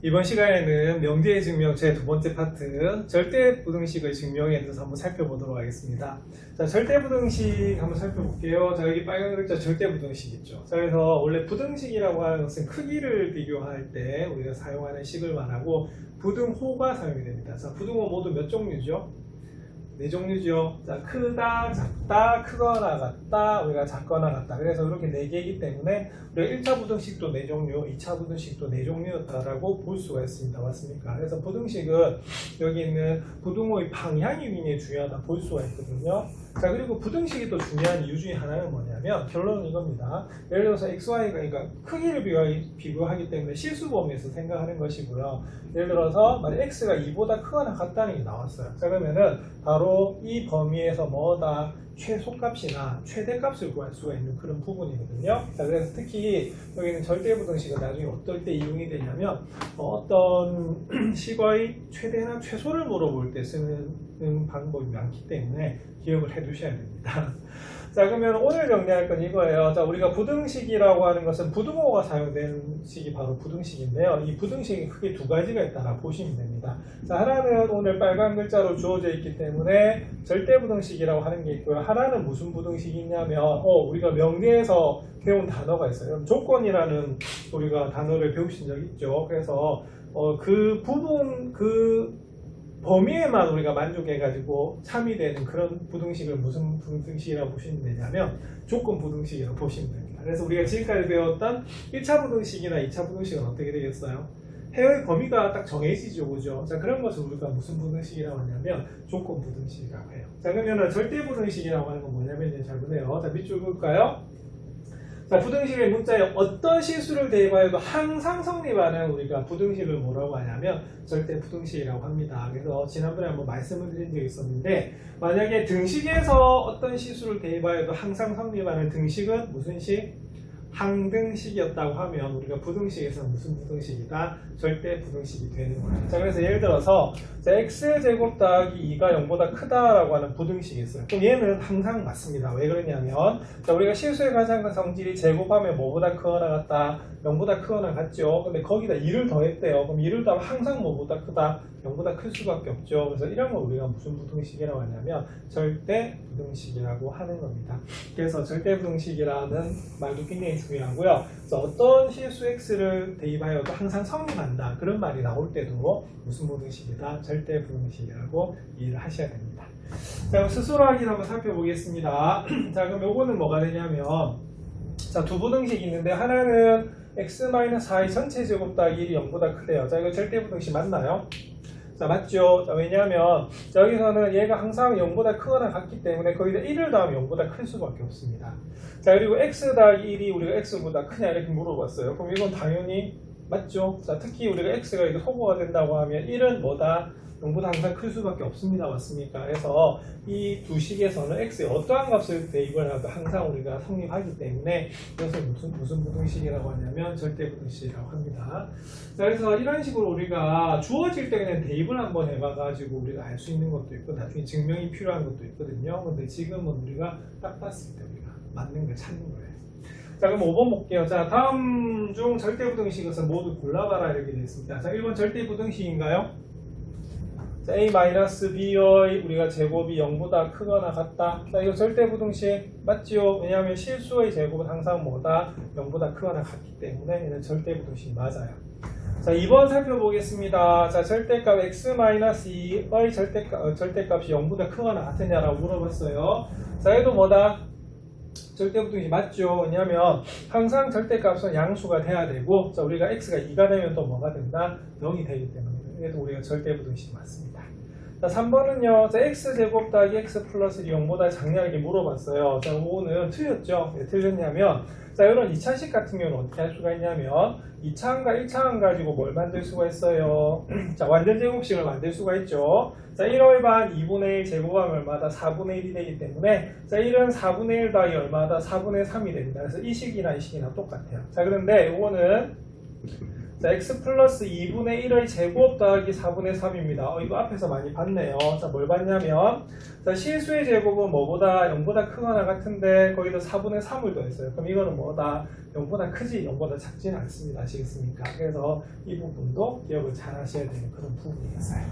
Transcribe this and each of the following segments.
이번 시간에는 명제의 증명 제 두 번째 파트 절대부등식의 증명에 대해서 한번 살펴보도록 하겠습니다. 자, 절대부등식 한번 살펴볼게요. 자, 여기 빨간 글자 절대부등식 있죠. 자, 그래서 원래 부등식이라고 하는 것은 크기를 비교할 때 우리가 사용하는 식을 말하고 부등호가 사용이 됩니다. 자, 부등호 모두 몇 종류죠? 네 종류죠. 자, 크다, 작다, 크거나 같다, 우리가 작거나 같다. 그래서 이렇게 네 개이기 때문에 우리가 1차 부등식도 네 종류, 2차 부등식도 네 종류였다라고 볼 수가 있습니다. 맞습니까? 그래서 부등식은 여기 있는 부등호의 방향이 굉장히 중요하다 볼 수가 있거든요. 자, 그리고 부등식이 또 중요한 이유 중에 하나는 뭐냐면 결론은 이겁니다. 예를 들어서 XY가 그러니까 크기를 비교하기 때문에 실수 범위에서 생각하는 것이고요. 예를 들어서 만약 X가 2보다 크거나 같다는 게 나왔어요. 자, 그러면은 바로 이 범위에서 뭐다? 최소값이나 최대값을 구할 수가 있는 그런 부분이거든요. 자, 그래서 특히 여기는 절대부등식은 나중에 어떨 때 이용이 되냐면 어떤 식의 최대나 최소를 물어볼 때 쓰는 방법이 많기 때문에 기억을 해 두셔야 됩니다. 자, 그러면 오늘 정리할 건 이거예요. 자, 우리가 부등식이라고 하는 것은 부등호가 사용된 식이 바로 부등식인데요. 이 부등식이 크게 두 가지가 있다라 보시면 됩니다. 자, 하나는 오늘 빨간 글자로 주어져 있기 때문에 절대부등식이라고 하는 게 있고요. 하나는 무슨 부등식이 있냐면 우리가 명제에서 배운 단어가 있어요. 조건이라는 우리가 단어를 배우신 적 있죠. 그래서 그 부분 범위에만 우리가 만족해가지고 참이되는 그런 부등식을 무슨 부등식이라고 보시면 되냐면 조건 부등식이라고 보시면 됩니다. 그래서 우리가 지금까지 배웠던 1차 부등식이나 2차 부등식은 어떻게 되겠어요? 해의 범위가 딱 정해지죠, 그죠? 자, 그런 것을 우리가 무슨 부등식이라고 하냐면 조건 부등식이라고 해요. 자, 그러면 절대 부등식이라고 하는 건 뭐냐면 잘 보세요. 자, 밑줄 볼까요? 자, 부등식의 문자에 어떤 실수를 대입하여도 항상 성립하는 우리가 부등식을 뭐라고 하냐면 절대 부등식이라고 합니다. 그래서 지난번에 한번 말씀을 드린 적이 있었는데 만약에 등식에서 어떤 실수를 대입하여도 항상 성립하는 등식은 무슨 식? 항등식이었다고 하면 우리가 부등식에서 무슨 부등식이다? 절대 부등식이 되는 거예요. 자, 그래서 예를 들어서 자, x제곱 더하기 2가 0보다 크다라고 하는 부등식이 있어요. 그럼 얘는 항상 맞습니다. 왜 그러냐면 자, 우리가 실수의 가상과 성질이 제곱하면 뭐보다 크거나 같다? 0보다 크거나 같죠. 근데 거기다 2를 더했대요. 그럼 2를 더하면 항상 뭐보다 크다? 0보다 클 수밖에 없죠. 그래서 이런 걸 우리가 무슨 부등식이라고 하냐면 절대 부등식이라고 하는 겁니다. 그래서 절대 부등식이라는 말도 굉장히 중요하고요. 그래서 어떤 실수 x를 대입하여도 항상 성립한다. 그런 말이 나올 때도 무슨 부등식이다? 절대 부등식이라고 이해를 하셔야 됩니다. 자, 그럼 스스로 확인 한번 살펴보겠습니다. 자, 그럼 요거는 뭐가 되냐면 자, 두 부등식이 있는데 하나는 x-4의 전체 제곱 더하기 1이 0보다 크대요. 자, 이거 절대 부등식 맞나요? 자, 맞죠? 자, 왜냐하면 여기서는 얘가 항상 0보다 크거나 같기 때문에 거기다 1을 더하면 0보다 클 수밖에 없습니다. 자, 그리고 x 더하기 1이 우리가 x보다 크냐 이렇게 물어봤어요. 그럼 이건 당연히 맞죠? 자, 특히 우리가 x가 이렇게 소거가 된다고 하면 1은 뭐다? 0보다 항상 클 수밖에 없습니다. 맞습니까? 그래서 이 두 식에서는 x에 어떠한 값을 대입을 해도 항상 우리가 성립하기 때문에 이것을 무슨 부등식이라고 하냐면 절대 부등식이라고 합니다. 자, 그래서 이런 식으로 우리가 주어질 때 그냥 대입을 한번 해봐가지고 우리가 알 수 있는 것도 있고 나중에 증명이 필요한 것도 있거든요. 근데 지금은 우리가 딱 봤을 때 우리가 맞는 걸 찾는 거예요. 자, 그럼 5번 볼게요. 자, 다음 중 절대 부등식에서 모두 골라봐라 이렇게 되어 있습니다. 자, 1번 절대 부등식인가요? 자, a-b의 우리가 제곱이 0보다 크거나 같다. 자, 이거 절대 부등식 맞죠? 왜냐하면 실수의 제곱은 항상 뭐다? 0보다 크거나 같기 때문에 얘는 절대 부등식 맞아요. 자, 2번 살펴보겠습니다. 자, 절대값 x-2의 절대값이 0보다 크거나 같으냐라고 물어봤어요. 자, 얘도 뭐다? 절대 부등식 맞죠? 왜냐하면 항상 절대값은 양수가 돼야 되고 자, 우리가 x가 2가 되면 또 뭐가 된다? 0이 되기 때문에 그래도 우리가 절대 부등식 맞습니다. 자, 3번은요. 자, x제곱 더하기 x 플러스 0보다 작냐 이렇게 물어봤어요. 자, 5는 틀렸죠? 왜 틀렸냐면 자, 이런 2차식 같은 경우는 어떻게 할 수가 있냐면 2차항과 1차항 가지고 뭘 만들 수가 있어요? 자, 완전 제곱식을 만들 수가 있죠. 자, 1월 반 2분의 1 제곱하면 얼마다? 4분의 1이 되기 때문에 자, 1은 4분의 1 더하기 얼마다? 4분의 3이 됩니다. 그래서 이 식이나 이 식이나 똑같아요. 자, 그런데 이거는 자, x 플러스 2분의 1의 제곱 더하기 4분의 3입니다. 이거 앞에서 많이 봤네요. 자, 뭘 봤냐면, 자, 실수의 제곱은 뭐보다 0보다 크거나 같은데, 거기다 4분의 3을 더했어요. 그럼 이거는 뭐다? 0보다 크지, 0보다 작지는 않습니다. 아시겠습니까? 그래서 이 부분도 기억을 잘 하셔야 되는 그런 부분이었어요.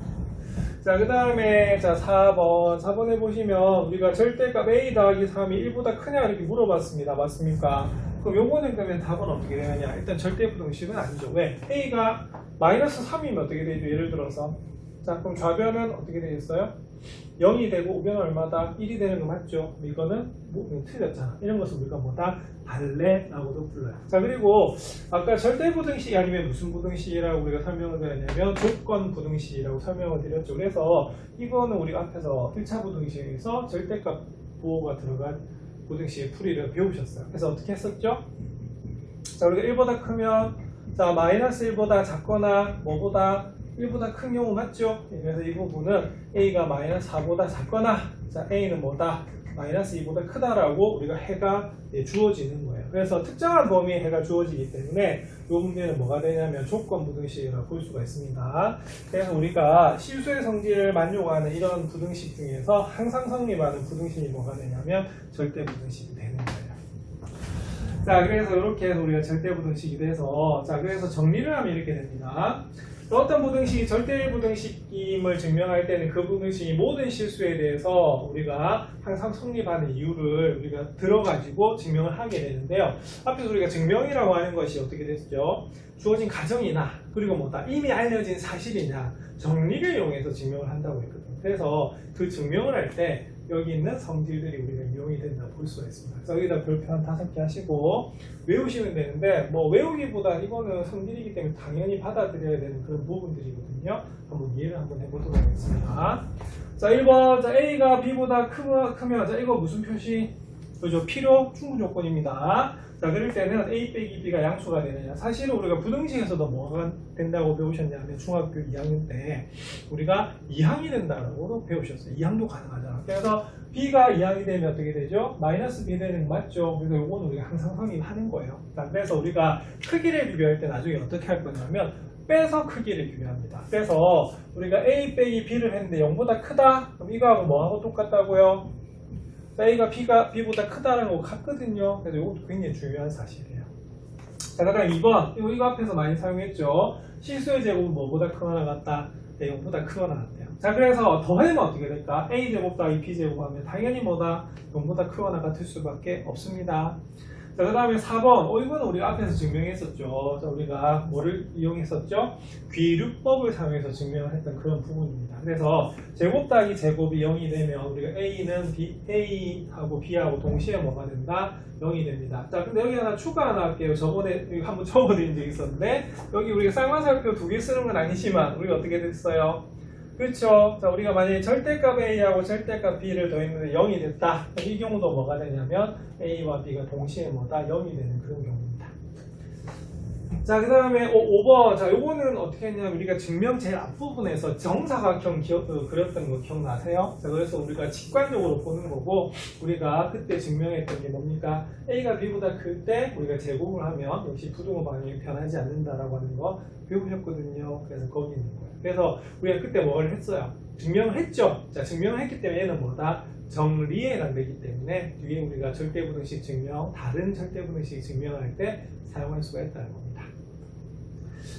자, 그 다음에, 자, 4번에 보시면, 우리가 절대값 a 더하기 3이 1보다 크냐, 이렇게 물어봤습니다. 맞습니까? 그럼 요거는 그러면 답은 어떻게 되느냐? 일단 절대부등식은 아니죠. 왜? a가 마이너스 3이면 어떻게 되죠? 예를 들어서. 자, 그럼 좌변은 어떻게 되겠어요? 0이 되고 우변은 얼마다? 1이 되는 거 맞죠? 이거는 뭐 틀렸잖아. 이런 것을 우리가 뭐다? 발레라고도 불러요. 자, 그리고 아까 절대부등식이 아니면 무슨 부등식이라고 우리가 설명을 드렸냐면 조건부등식이라고 설명을 드렸죠. 그래서 이거는 우리가 앞에서 1차 부등식에서 절대값 부호가 들어간 부등식의 풀이를 배우셨어요. 그래서 어떻게 했었죠? 자, 우리가 1보다 크면, 자, 마이너스 1보다 작거나 뭐보다 1보다 큰 경우 맞죠? 그래서 이 부분은 a가 마이너스 4보다 작거나, 자, a는 뭐다? 마이너스 2보다 크다라고 우리가 해가 주어지는 거예요. 그래서 특정한 범위에 해가 주어지기 때문에 이 문제는 뭐가 되냐면 조건부등식이라고 볼 수가 있습니다. 그래서 우리가 실수의 성질을 만족하는 이런 부등식 중에서 항상 성립하는 부등식이 뭐가 되냐면 절대부등식이 되는 거예요. 자, 그래서 이렇게 해서 우리가 절대부등식이 돼서, 자, 그래서 정리를 하면 이렇게 됩니다. 어떤 부등식이 절대부등식임을 증명할 때는 그 부등식이 모든 실수에 대해서 우리가 항상 성립하는 이유를 우리가 들어가지고 증명을 하게 되는데요. 앞에서 우리가 증명이라고 하는 것이 어떻게 됐죠? 주어진 가정이나 그리고 뭐다 이미 알려진 사실이나 정리를 이용해서 증명을 한다고 했거든요. 그래서 그 증명을 할 때 여기 있는 성질들이 우리가 이용이 된다고 볼 수가 있습니다. 그래서 여기다 별표 한 5개 하시고 외우시면 되는데, 뭐 외우기보다 이거는 성질이기 때문에 당연히 받아들여야 되는 그런 부분들이거든요. 한번 이해를 한번 해보도록 하겠습니다. 자, 1번, 자, a가 b보다 크면, 자, 이거 무슨 표시? 그죠? 필요 충분 조건입니다. 자, 그럴 때는 a 빼기 b가 양수가 되느냐. 사실은 우리가 부등식에서도 뭐가 된다고 배우셨냐면 중학교 2학년 때 우리가 2항이 된다고 배우셨어요. 2항도 가능하잖아. 그래서 b가 2항이 되면 어떻게 되죠? 마이너스 b 되는 거 맞죠? 그래서 이거는 우리가 항상 성립하는 거예요. 자, 그래서 우리가 크기를 비교할 때 나중에 어떻게 할 거냐면 빼서 크기를 비교합니다. 그래서 우리가 a 빼기 b를 했는데 0보다 크다? 그럼 이거하고 뭐하고 똑같다고요? 자, a가 b보다 크다는 거 같거든요. 그래서 이것도 굉장히 중요한 사실이에요. 자, 그다음 2번. 이거 앞에서 많이 사용했죠. 실수의 제곱은 뭐보다 크거나 같다? 네, 0보다 크거나 같아요. 자, 그래서 더하면 어떻게 될까? a제곱 더하기 b제곱 하면 당연히 뭐다? 0보다 크거나 같을 수밖에 없습니다. 자, 그 다음에 4번. 이거는 우리가 앞에서 증명했었죠. 자, 우리가 뭐를 이용했었죠? 귀류법을 사용해서 증명을 했던 그런 부분입니다. 그래서 제곱 더하기 제곱이 0이 되면 우리가 A하고 B하고 동시에 뭐가 된다? 0이 됩니다. 자, 근데 여기 하나 추가 하나 할게요. 저번에 한번 적어드린 적이 있었는데, 여기 우리가 쌍화살표 2개 쓰는 건 아니지만, 우리가 어떻게 됐어요? 그렇죠. 자, 우리가 만약에 절대값 A하고 절대값 B를 더했는데 0이 됐다. 이 경우도 뭐가 되냐면 A와 B가 동시에 뭐다? 0이 되는 그런 경우입니다. 자, 그 다음에 5번. 자, 요거는 어떻게 했냐면 우리가 증명 제일 앞부분에서 정사각형 그렸던 거 기억나세요? 자, 그래서 우리가 직관적으로 보는 거고, 우리가 그때 증명했던 게 뭡니까? A가 B보다 클 때 우리가 제곱을 하면 역시 부등호 방향이 변하지 않는다라고 하는 거 배우셨거든요. 그래서 거기 있는 거예요. 그래서 우리가 그때 뭘 했어요? 증명을 했죠? 자, 증명을 했기 때문에 얘는 뭐다? 정리에 해당되기 때문에 뒤에 우리가 절대부등식 증명, 다른 절대부등식 증명할 때 사용할 수가 있다는 겁니다.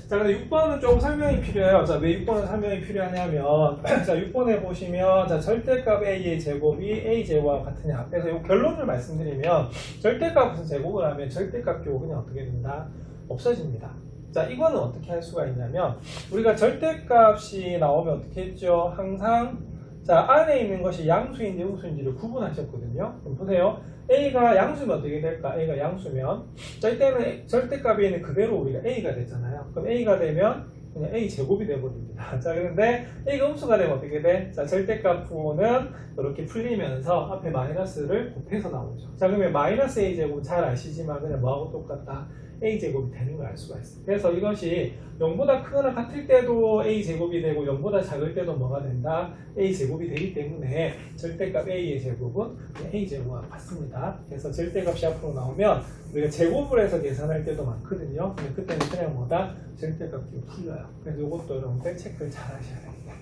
자, 근데 6번은 조금 설명이 필요해요. 자, 왜 6번은 설명이 필요하냐면, 자, 6번에 보시면, 자, 절대값 A의 제곱이 A 제곱과 같으냐. 그래서 이 결론을 말씀드리면, 절대값은 제곱을 하면 절대값 교 그냥 어떻게 된다? 없어집니다. 자, 이거는 어떻게 할 수가 있냐면, 우리가 절대값이 나오면 어떻게 했죠? 항상, 자, 안에 있는 것이 양수인지 음수인지를 구분하셨거든요. 그럼 보세요. A가 양수면 어떻게 될까? A가 양수면, 자, 이때는 절대값이 있는 그대로 우리가 A가 되잖아요. 그럼 A가 되면 그냥 A 제곱이 되어버립니다. 자, 그런데 A가 음수가 되면 어떻게 돼? 자, 절대값 부호는 이렇게 풀리면서 앞에 마이너스를 곱해서 나오죠. 자, 그러면 마이너스 A 제곱 잘 아시지만 그냥 뭐하고 똑같다? a제곱이 되는 걸 알 수가 있어요. 그래서 이것이 0보다 크거나 같을 때도 a제곱이 되고 0보다 작을 때도 뭐가 된다? a제곱이 되기 때문에 절대값 a의 제곱은 a제곱과 같습니다. 그래서 절대값이 앞으로 나오면 우리가 제곱을 해서 계산할 때도 많거든요. 근데 그때는 그냥 뭐다? 절대값 끼고 풀려요. 그래서 이것도 여러분들 체크를 잘 하셔야 됩니다.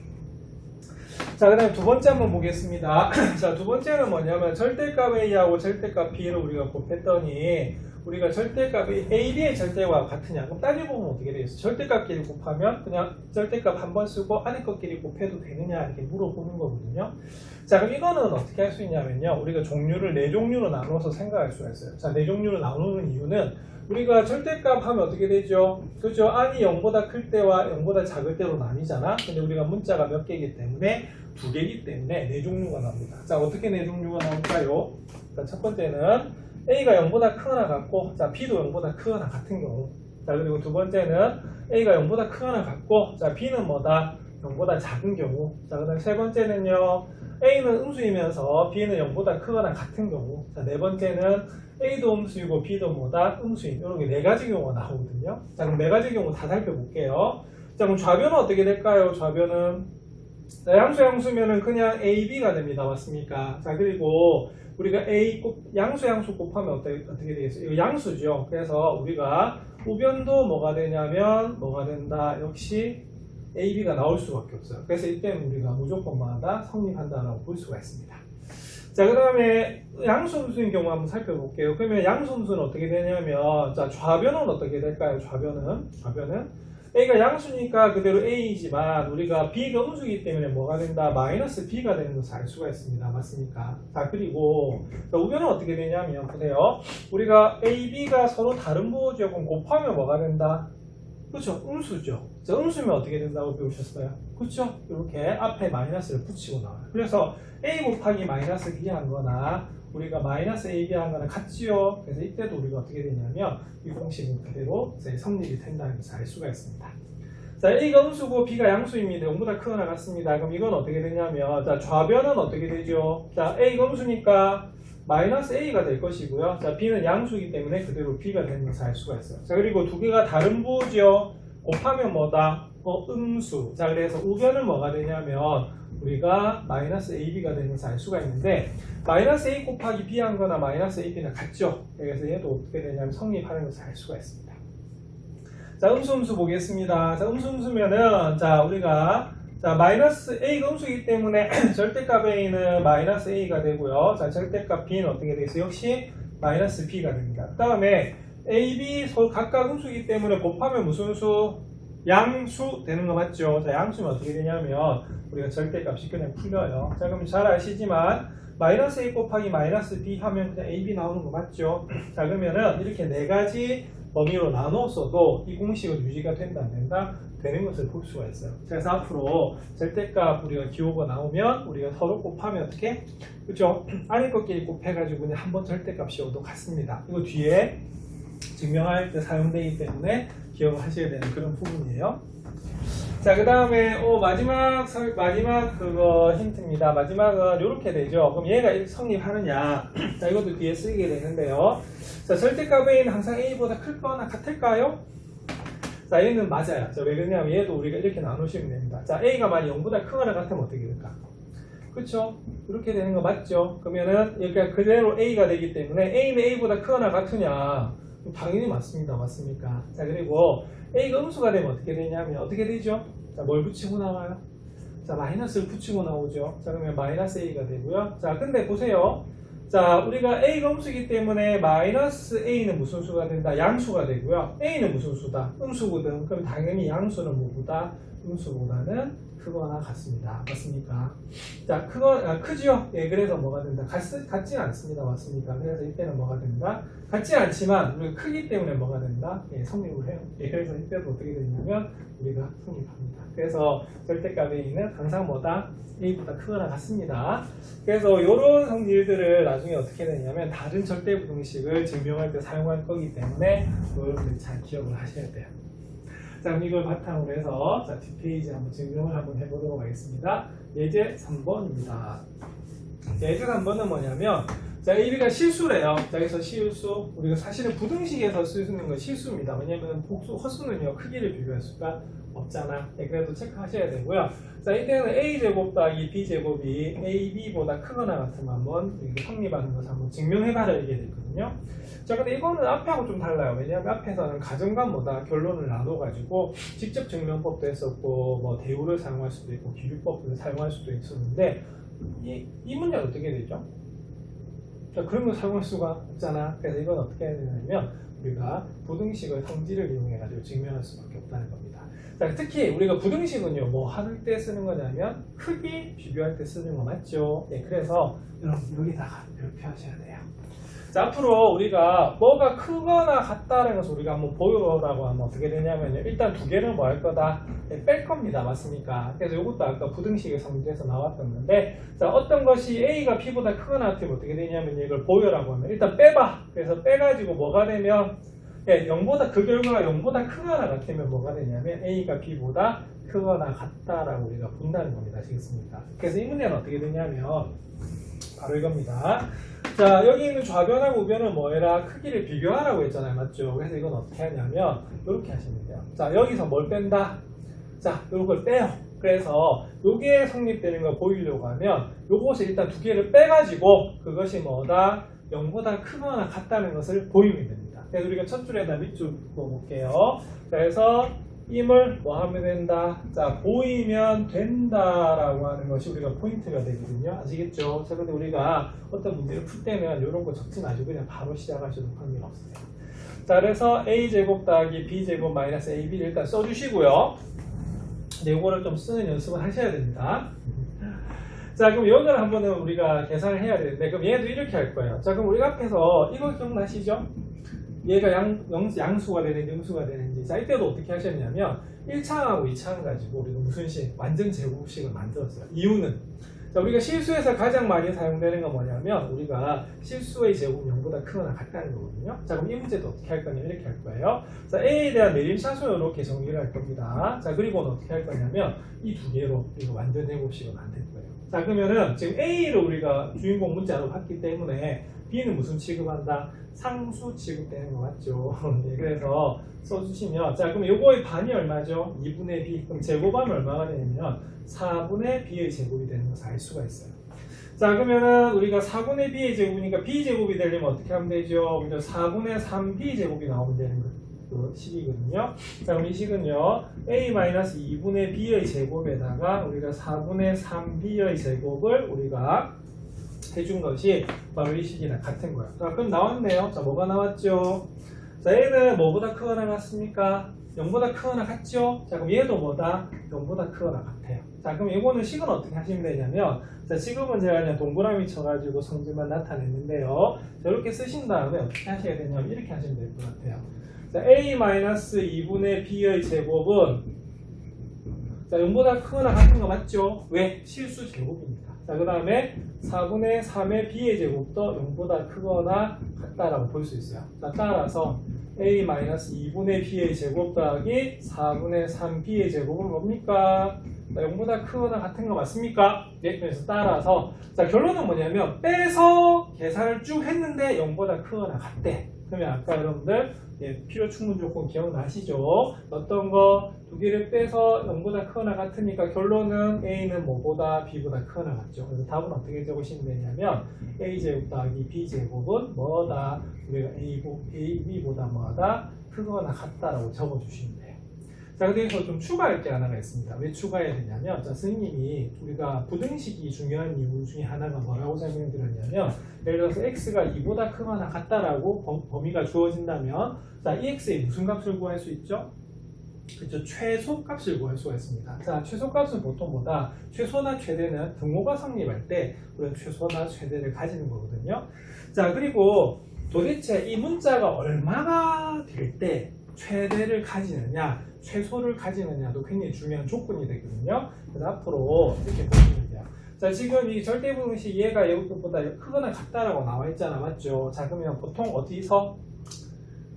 자, 그 다음에 두 번째 한번 보겠습니다. 자, 두 번째는 뭐냐면 절대값 a하고 절대값 b를 우리가 곱했더니 우리가 절대값 a, b의 절대값과 같으냐? 그럼 따져보면 어떻게 되겠어요? 절대값끼리 곱하면 그냥 절대값 한 번 쓰고 안에 것끼리 곱해도 되느냐 이렇게 물어보는 거거든요. 자, 그럼 이거는 어떻게 할 수 있냐면요. 우리가 종류를 네 종류로 나눠서 생각할 수가 있어요. 자, 네 종류로 나누는 이유는 우리가 절대값 하면 어떻게 되죠? 그죠? 안이 0보다 클 때와 0보다 작을 때로 나뉘잖아. 근데 우리가 문자가 몇 개이기 때문에 두 개이기 때문에 네 종류가 나옵니다. 자, 어떻게 네 종류가 나올까요? 자, 첫 번째는 A가 0보다 크거나 같고, 자, B도 0보다 크거나 같은 경우. 자, 그리고 두 번째는 A가 0보다 크거나 같고, 자, B는 뭐다? 0보다 작은 경우. 자, 그 다음 세 번째는요, A는 음수이면서 B는 0보다 크거나 같은 경우. 자, 네 번째는 A도 음수이고 B도 뭐다? 음수인. 이렇게 네 가지 경우가 나오거든요. 자, 그럼 네 가지 경우 다 살펴볼게요. 자, 그럼 좌변은 어떻게 될까요? 좌변은. 자, 양수면은 그냥 A, B가 됩니다. 맞습니까? 자, 그리고 우리가 양수 곱하면 어떻게 되겠어요? 이거 양수죠. 그래서 우리가 우변도 뭐가 되냐면 뭐가 된다? 역시 A, B가 나올 수밖에 없어요. 그래서 이때는 우리가 무조건마다 성립한다라고 볼 수가 있습니다. 자, 그 다음에 양수음수인 경우 한번 살펴볼게요. 그러면 양수음수는 어떻게 되냐면, 자, 좌변은 어떻게 될까요? 좌변은 A가 양수니까 그대로 A이지만 우리가 B가 음수이기 때문에 뭐가 된다? 마이너스 B가 되는 것을 알 수가 있습니다. 맞습니까? 자, 그리고 우변은 어떻게 되냐면 보세요. 우리가 A, B가 서로 다른 부호죠. 그럼 곱하면 뭐가 된다? 그렇죠? 음수죠. 자, 음수면 어떻게 된다고 배우셨어요? 그렇죠? 이렇게 앞에 마이너스를 붙이고 나와요. 그래서 A 곱하기 마이너스 B 한 거나 우리가 마이너스 AB 한 거나 같지요. 그래서 이때도 우리가 어떻게 되냐면 이 공식은 그대로 성립이 된다는 것을 알 수가 있습니다. 자, A가 음수고 B가 양수입니다. 0보다 크거나 같습니다. 그럼 이건 어떻게 되냐면, 자, 좌변은 어떻게 되죠? 자, A가 음수니까 마이너스 A가 될 것이고요. 자, B는 양수이기 때문에 그대로 B가 되는 것을 알 수가 있어요. 자, 그리고 두 개가 다른 부호죠. 곱하면 뭐다? 음수. 자, 그래서 우변은 뭐가 되냐면 우리가 마이너스 AB가 되는 것을 알 수가 있는데 마이너스 A 곱하기 B 한 거나 마이너스 AB는 같죠. 그래서 얘도 어떻게 되냐면 성립하는 것을 알 수가 있습니다. 자, 음수 보겠습니다. 자, 음수면은 자, 우리가 자, 마이너스 A가 음수이기 때문에 절대값 A는 마이너스 A가 되고요. 자, 절대값 B는 어떻게 되겠어요? 역시 마이너스 B가 됩니다. 그 다음에 A, B 서로 각각 음수이기 때문에 곱하면 무슨 수? 양수 되는 거 맞죠? 자, 양수면 어떻게 되냐면 우리가 절대값이 그냥 풀려요. 자, 그럼 잘 아시지만 마이너스 A 곱하기 마이너스 B 하면 그냥 AB 나오는 거 맞죠? 자, 그러면은 이렇게 네 가지 범위로 나눴어도 이 공식은 유지가 된다 안 된다? 되는 것을 볼 수가 있어요. 그래서 앞으로 절대값 우리가 기호가 나오면 우리가 서로 곱하면 어떻게? 그죠? 안에 것끼리 곱해가지고 그냥 한번 절대값이 오도 같습니다. 이거 뒤에 증명할 때 사용되기 때문에 기억을 하셔야 되는 그런 부분이에요. 자, 그 다음에 마지막 그거 힌트입니다. 마지막은 이렇게 되죠. 그럼 얘가 성립하느냐? 자, 이것도 뒤에 쓰게 되는데요. 자, 절대값 A는 항상 A보다 클거나 같을까요? 자, 얘는 맞아요. 자, 왜 그러냐면 얘도 우리가 이렇게 나누시면 됩니다. 자, A가 만약 0보다 크거나 같으면 어떻게 될까? 그쵸? 이렇게 되는 거 맞죠? 그러면은 여기가 그대로 A가 되기 때문에 A는 A보다 크거나 같으냐? 당연히 맞습니다. 맞습니까? 자, 그리고 A가 음수가 되면 어떻게 되냐면 어떻게 되죠? 자, 뭘 붙이고 나와요? 자, 마이너스를 붙이고 나오죠. 자, 그러면 마이너스 A가 되고요. 자, 근데 보세요. 자, 우리가 A가 음수이기 때문에 마이너스 A는 무슨 수가 된다? 양수가 되고요. A는 무슨 수다? 음수거든. 그럼 당연히 양수는 뭐보다? 음수보다는 크거나 같습니다. 맞습니까? 자, 크지요? 예, 그래서 뭐가 된다? 같지 않습니다. 맞습니까? 그래서 이때는 뭐가 된다? 같지 않지만 우리가 크기 때문에 뭐가 된다? 예, 성립을 해요. 예, 그래서 이때도 어떻게 되냐면 우리가 성립합니다. 그래서 절대값 A는 항상 뭐다? A보다 크거나 같습니다. 그래서 이런 성질들을 나중에 어떻게 되냐면 다른 절대부등식을 증명할 때 사용할 거기 때문에 여러분들이 잘 기억을 하셔야 돼요. 자, 그럼 이걸 바탕으로 해서 자, 뒷페이지 한번 증명을 한번 해보도록 하겠습니다. 예제 3번입니다. 예제 3번은 뭐냐면 자, AB가 실수래요. 자, 여기서 실수. 우리가 사실은 부등식에서 쓸 수 있는 건 실수입니다. 왜냐면 복수, 헛수는요, 크기를 비교할 수가 없잖아. 네, 그래도 체크하셔야 되고요. 자, 이때는 A제곱 더하기 B제곱이 AB보다 크거나 같으면 한번 성립하는 것을 한번 증명해봐라 이게 되거든요. 자, 근데 이거는 앞에하고 좀 달라요. 왜냐하면 앞에서는 가정관보다 결론을 나눠가지고 직접 증명법도 했었고, 뭐 대우를 사용할 수도 있고, 기류법을 사용할 수도 있었는데, 이 문제는 어떻게 되죠? 자, 그런 걸 사용할 수가 없잖아. 그래서 이건 어떻게 해야 되냐면 우리가 부등식의 성질을 이용해가지고 증명할 수밖에 없다는 겁니다. 자, 특히 우리가 부등식은요, 뭐 할 때 쓰는 거냐면 크기 비교할 때 쓰는 거 맞죠? 네, 그래서 여러분 여기다가 이렇게 하셔야 돼요. 자, 앞으로 우리가 뭐가 크거나 같다는 것을 우리가 한번 보여라고 하면 어떻게 되냐면요, 일단 두 개는 뭐 할 거다? 네, 뺄 겁니다. 맞습니까? 그래서 이것도 아까 부등식의 성질에서 나왔던 건데, 자, 어떤 것이 A가 B보다 크거나 같으면 어떻게 되냐면 이걸 보여라고 하면 일단 빼봐. 그래서 빼가지고 뭐가 되면, 예, 0보다, 그 결과가 0보다 크거나 같으면 뭐가 되냐면 A가 B보다 크거나 같다라고 우리가 본다는 겁니다. 아시겠습니까? 그래서 이 문제는 어떻게 되냐면 바로 이겁니다. 자, 여기 있는 좌변하고 우변은 뭐해라? 크기를 비교하라고 했잖아요. 맞죠? 그래서 이건 어떻게 하냐면 이렇게 하시면 돼요. 자, 여기서 뭘 뺀다? 자, 요걸 빼요. 그래서 요게 성립되는 걸 보이려고 하면 요것을 일단 두 개를 빼가지고 그것이 뭐다? 0보다 크거나 같다는 것을 보이면 됩니다. 그래서 우리가 첫 줄에다 밑줄 볼게요. 그래서 임을 뭐 하면 된다? 자, 보이면 된다라고 하는 것이 우리가 포인트가 되거든요. 아시겠죠? 자, 근데 우리가 어떤 문제를 풀 때는 이런 거 적지 마시고 그냥 바로 시작하셔도 관계가 없어요. 자, 그래서 A제곱 더하기 B제곱 마이너스 AB를 일단 써주시고요. 네, 이거를 좀 쓰는 연습을 하셔야 됩니다. 자, 그럼 이거를 한번은 우리가 계산을 해야 되는데, 그럼 얘도 이렇게 할 거예요. 자, 그럼 우리가 앞에서 이거 기억나시죠? 얘가 양수가 되는지 음수가 되는지. 자, 이때도 어떻게 하셨냐면 1차항하고 2차항 가지고 우리가 무슨 식? 완전 제곱식을 만들었어요. 이유는 자, 우리가 실수에서 가장 많이 사용되는 건 뭐냐면 우리가 실수의 제곱이 0보다 크거나 같다는 거거든요. 자, 그럼 이 문제도 어떻게 할 거냐면 이렇게 할 거예요. 자, A에 대한 내림차순을 이렇게 정리를 할 겁니다. 자, 그리고는 어떻게 할 거냐면 이 두 개로 이거 완전 제곱식을 만들 거예요. 자, 그러면은 지금 A를 우리가 주인공 문자로 봤기 때문에 B는 무슨 취급한다? 상수 취급되는 거 맞죠? 네, 그래서 써주시면, 자, 그럼 요거의 반이 얼마죠? 2분의 B. 그럼 제곱하면 얼마가 되냐면 4분의 B의 제곱이 되는 것을 알 수가 있어요. 자, 그러면은 우리가 4분의 B의 제곱이니까 B 제곱이 되려면 어떻게 하면 되죠? 그죠? 4분의 3B 제곱이 나오면 되는 그 식이거든요. 자, 그럼 이 식은요, A-2분의 B의 제곱에다가 우리가 4분의 3B의 제곱을 우리가 해준 것이 바로 이 식이랑 같은 거예요. 자, 그럼 나왔네요. 자, 뭐가 나왔죠? 자, 얘는 뭐보다 크거나 같습니까? 0보다 크거나 같죠? 자, 그럼 얘도 뭐다? 0보다 크거나 같아요. 자, 그럼 이거는 식은 어떻게 하시면 되냐면, 자, 지금은 제가 그냥 동그라미 쳐가지고 성질만 나타냈는데요. 자, 이렇게 쓰신 다음에 어떻게 하셔야 되냐면 이렇게 하시면 될 것 같아요. 자, A-2분의 B의 제곱은 자, 0보다 크거나 같은 거 맞죠? 왜? 실수 제곱이니까. 자, 그 다음에 4분의 3의 B의 제곱도 0보다 크거나 같다라고 볼 수 있어요. 자, 따라서 A-2분의 B의 제곱 더하기 4분의 3B의 제곱은 뭡니까? 자, 0보다 크거나 같은 거 맞습니까? 네, 그래서 따라서 자, 결론은 뭐냐면 빼서 계산을 쭉 했는데 0보다 크거나 같대. 그러면 아까 여러분들 필요 충분 조건 기억나시죠? 어떤 거? 두 개를 빼서 0보다 크거나 같으니까 결론은 A는 뭐보다 B보다 크거나 같죠. 그래서 답은 어떻게 적으시면 되냐면 A제곱 더하기 B제곱은 뭐다? 우리가 AB보다 뭐다? 크거나 같다라고 적어주시면 돼요. 자, 그래서 좀 추가할 게 하나가 있습니다. 왜 추가해야 되냐면, 자, 선생님이 우리가 부등식이 중요한 이유 중에 하나가 뭐라고 설명드렸냐면, 예를 들어서 x가 2보다 크거나 같다라고 범위가 주어진다면, 자, 이 x의 무슨 값을 구할 수 있죠? 그렇죠. 최소값을 구할 수가 있습니다. 자, 최소값은 보통 뭐다? 최소나 최대는 등호가 성립할 때 우리는 최소나 최대를 가지는 거거든요. 자, 그리고 도대체 이 문자가 얼마가 될 때 최대를 가지느냐, 최소를 가지느냐도 굉장히 중요한 조건이 되거든요. 그래서 앞으로 이렇게 보시면 돼요. 자, 지금 이 절대분식 얘가 얘보다 크거나 같다라고 나와 있잖아, 맞죠? 자, 그러면 보통 어디서?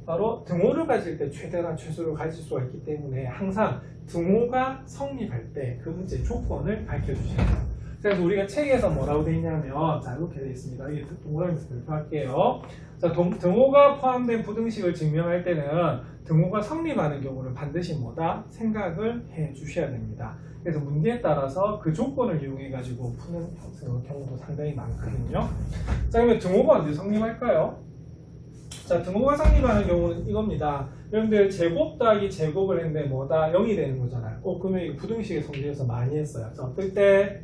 바로 등호를 가질 때 최대나 최소를 가질 수가 있기 때문에 항상 등호가 성립할 때 그 문제의 조건을 밝혀주셔야 돼요. 그래서 우리가 책에서 뭐라고 돼 있냐면 자 이렇게 돼 있습니다. 이게 동그라미에서 발표할게요. 자 등호가 포함된 부등식을 증명할 때는 등호가 성립하는 경우는 반드시 뭐다? 생각을 해 주셔야 됩니다. 그래서 문제에 따라서 그 조건을 이용해 가지고 푸는 경우도 상당히 많거든요. 자 그러면 등호가 언제 성립할까요? 자 등호가 성립하는 경우는 이겁니다. 여러분들 제곱 더하기 제곱을 했는데 뭐다? 0이 되는 거잖아요. 그러면 이거 부등식의 성질에서 많이 했어요. 자 어떨 때?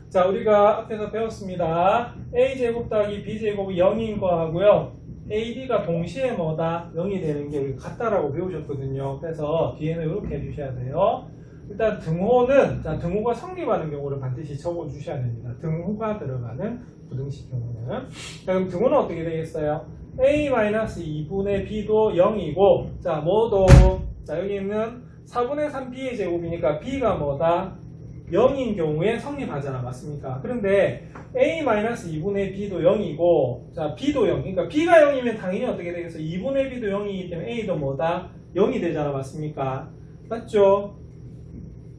자 우리가 앞에서 배웠습니다. a제곱 더하기 b제곱이 0인 거하고요. a, b가 동시에 뭐다? 0이 되는 게 같다라고 배우셨거든요. 그래서 뒤에는 이렇게 해주셔야 돼요. 일단 등호는 자 등호가 성립하는 경우를 반드시 적어주셔야 됩니다. 등호가 들어가는 부등식 경우는 자 그럼 등호는 어떻게 되겠어요? a-2분의 b도 0이고 자 뭐도 자 여기는 4분의 3 b의 제곱이니까 b가 뭐다? 0인 경우에 성립하잖아. 맞습니까? 그런데 a-2분의 b도 0이고 자 b도 0 그러니까 b가 0이면 당연히 어떻게 되겠어? 2분의 b도 0이기 때문에 a도 뭐다? 0이 되잖아. 맞습니까? 맞죠?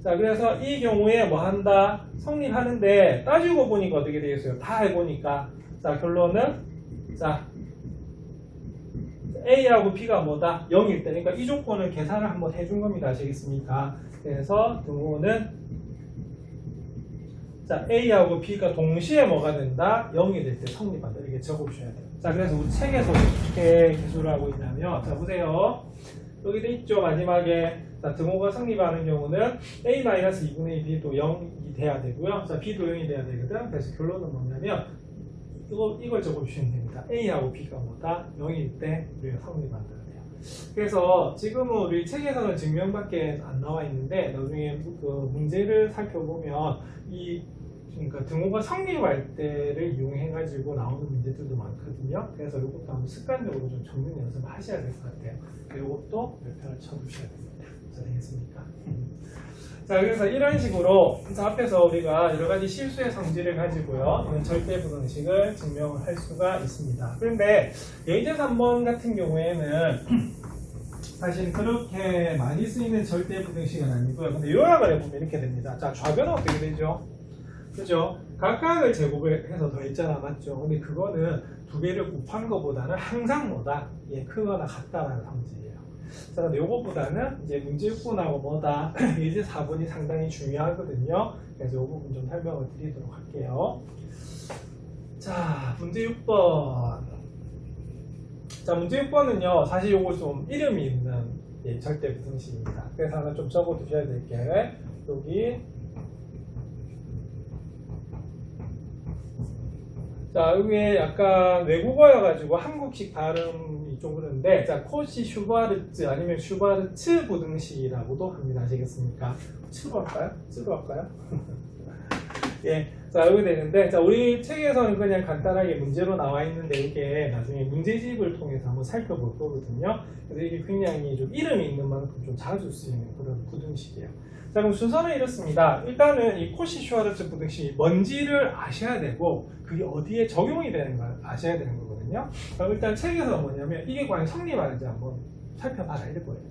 자 그래서 이 경우에 뭐 한다? 성립하는데 따지고 보니까 어떻게 되겠어요? 다 해보니까 자 결론은 자 A하고 B가 뭐다? 0일 때 그러니까 이 조건을 계산을 한번 해준 겁니다. 아시겠습니까? 그래서 등호는 자 A하고 B가 동시에 뭐가 된다? 0이 될 때 성립한다. 이렇게 적어주셔야 돼요. 자 그래서 우리 책에서 어떻게 기술을 하고 있냐면 자 보세요. 여기 돼 있죠. 마지막에 자 등호가 성립하는 경우는 A-2분의 B도 0이 돼야 되고요. 자 B도 0이 돼야 되거든. 그래서 결론은 뭐냐면 이걸 적어주시면 됩니다. A하고 B가 뭐다? 0일 때 우리가 성립한다. 그래서 지금은 우리 책에서는 증명밖에 안 나와 있는데 나중에 그 문제를 살펴보면 그러니까 등호가 성립할 때를 이용해 가지고 나오는 문제들도 많거든요. 그래서 이것도 한번 습관적으로 좀 적는 연습을 하셔야 될 것 같아요. 이것도 몇 편을 쳐주셔야 됩니다. 자, 되겠습니까? 자 그래서 이런 식으로 앞에서 우리가 여러 가지 실수의 성질을 가지고요 이런 절대 부등식을 증명을 할 수가 있습니다. 그런데 예제 3번 같은 경우에는 사실 그렇게 많이 쓰이는 절대 부등식은 아니고요. 근데 요약을 해보면 이렇게 됩니다. 자 좌변은 어떻게 되죠? 그죠? 각각을 제곱을 해서 더했잖아. 맞죠? 근데 그거는 두 개를 곱한 것보다는 항상 뭐다? 크거나 같다라는 성질이에요. 자, 근데 요것보다는 이제 문제 6번하고 뭐다? 예제 4번이 상당히 중요하거든요. 그래서 요 부분 좀 설명을 드리도록 할게요. 자, 문제 6번. 자, 문제 6번은요, 사실 요거 좀 이름이 있는 절대 부등식입니다. 그래서 하나 좀 적어 두셔야 될 게, 여기. 자, 여기에 약간 외국어여가지고 한국식 발음이 좀 그런데, 자, 코시 슈바르츠 아니면 슈바르츠 부등식이라고도 합니다. 아시겠습니까? 츠로 할까요? 츠로 할까요? 예. 자, 여기 되는데, 자, 우리 책에서는 그냥 간단하게 문제로 나와 있는데, 이게 나중에 문제집을 통해서 한번 살펴볼 거거든요. 그래서 이게 굉장히 좀 이름이 있는 만큼 좀 자주 쓰이는 그런 부등식이에요. 자, 그럼 순서는 이렇습니다. 일단은 이 코시-슈와르츠 부등식이 뭔지를 아셔야 되고 그게 어디에 적용이 되는 걸 아셔야 되는 거거든요. 그럼 일단 책에서 뭐냐면 이게 과연 성립하는지 한번 살펴봐야 될 거예요.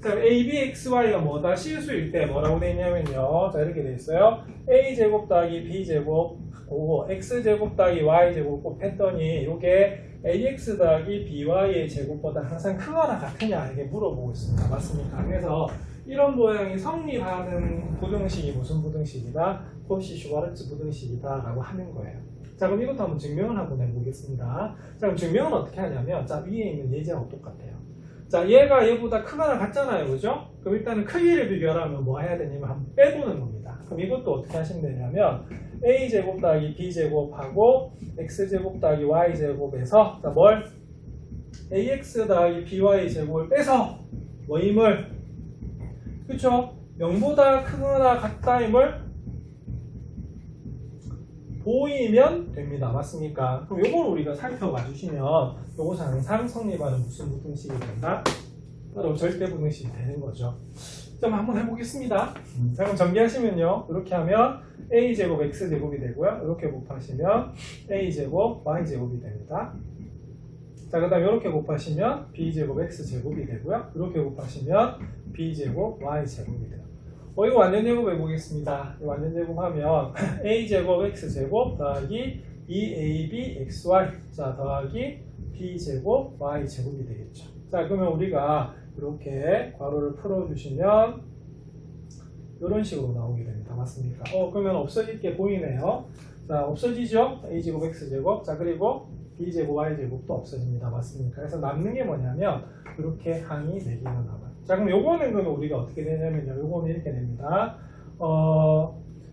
자, a, b, x, y가 뭐다? 실수일 때 뭐라고 되어 있냐면요. 자, 이렇게 되어 있어요. a제곱 더하기 b제곱 하고 x제곱 더하기 y제곱 곱했더니 이게 ax 더하기 by의 제곱보다 항상 크거나 같으냐 이렇게 물어보고 있습니다. 맞습니까? 그래서 이런 모양이 성립하는 부등식이 무슨 부등식이다? 코시-슈바르츠 부등식이다 라고 하는 거예요. 자, 그럼 이것도 한번 증명을 한번 해보겠습니다. 자, 그럼 증명은 어떻게 하냐면 자, 위에 있는 예제하고 똑같아요. 자, 얘가 얘보다 크거나 같잖아요. 그죠? 그럼 일단은 크기를 비교하면 뭐 해야 되냐면 한번 빼보는 겁니다. 그럼 이것도 어떻게 하시면 되냐면 a제곱 더하기 b제곱하고 x제곱 더하기 y제곱에서 자, 뭘? ax 더하기 by 제곱을 빼서 뭐임을? 그쵸? 0보다 크거나 같다임을 보이면 됩니다. 맞습니까? 그럼 요걸 우리가 살펴봐 주시면 요것은 항상 성립하는 무슨 부등식이 된다? 바로 절대 부등식이 되는 거죠. 좀 한번 해보겠습니다. 자, 그럼 전개하시면요. 이렇게 하면 a제곱 x제곱이 되고요. 이렇게 곱하시면 a제곱 y제곱이 됩니다. 자, 그 다음에 이렇게 곱하시면 b제곱 x제곱이 되고요. 이렇게 곱하시면 b제곱 y제곱이 돼요. 이거 완전 제곱 해보겠습니다. 완전 제곱하면 a제곱 x제곱 더하기 2ab xy 자 더하기 b제곱 y제곱이 되겠죠. 자 그러면 우리가 이렇게 괄호를 풀어주시면 이런 식으로 나오게 됩니다. 맞습니까? 그러면 없어질 게 보이네요. 자 없어지죠? a제곱 x제곱 자 그리고 b제곱 y제곱도 없어집니다. 맞습니까? 그래서 남는 게 뭐냐면 이렇게 항이 4개가 남아요. 자 그럼 요거는 그러면 우리가 어떻게 되냐면요. 요거는 이렇게 됩니다.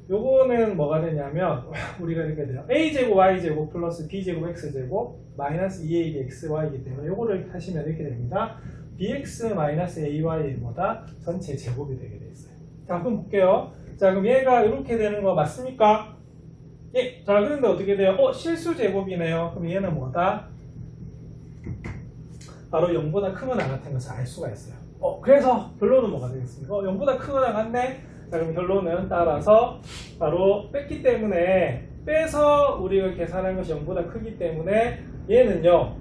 요거는 뭐가 되냐면 우리가 이렇게 돼요. a제곱 y제곱 플러스 b제곱 x제곱 마이너스 2ab xy이기 때문에 요거를 하시면 이렇게 됩니다. bx 마이너스 ay보다 전체 제곱이 되게 돼 있어요. 자 그럼 볼게요. 자 그럼 얘가 이렇게 되는 거 맞습니까? 예. 자 그런데 어떻게 돼요? 실수 제곱이네요. 그럼 얘는 뭐다? 바로 0보다 크거나 같은 것을 알 수가 있어요. 그래서 결론은 뭐가 되겠습니까? 0보다 크거나 같네? 자, 그럼 결론은 따라서 바로 뺐기 때문에 빼서 우리가 계산한 것이 0보다 크기 때문에 얘는요.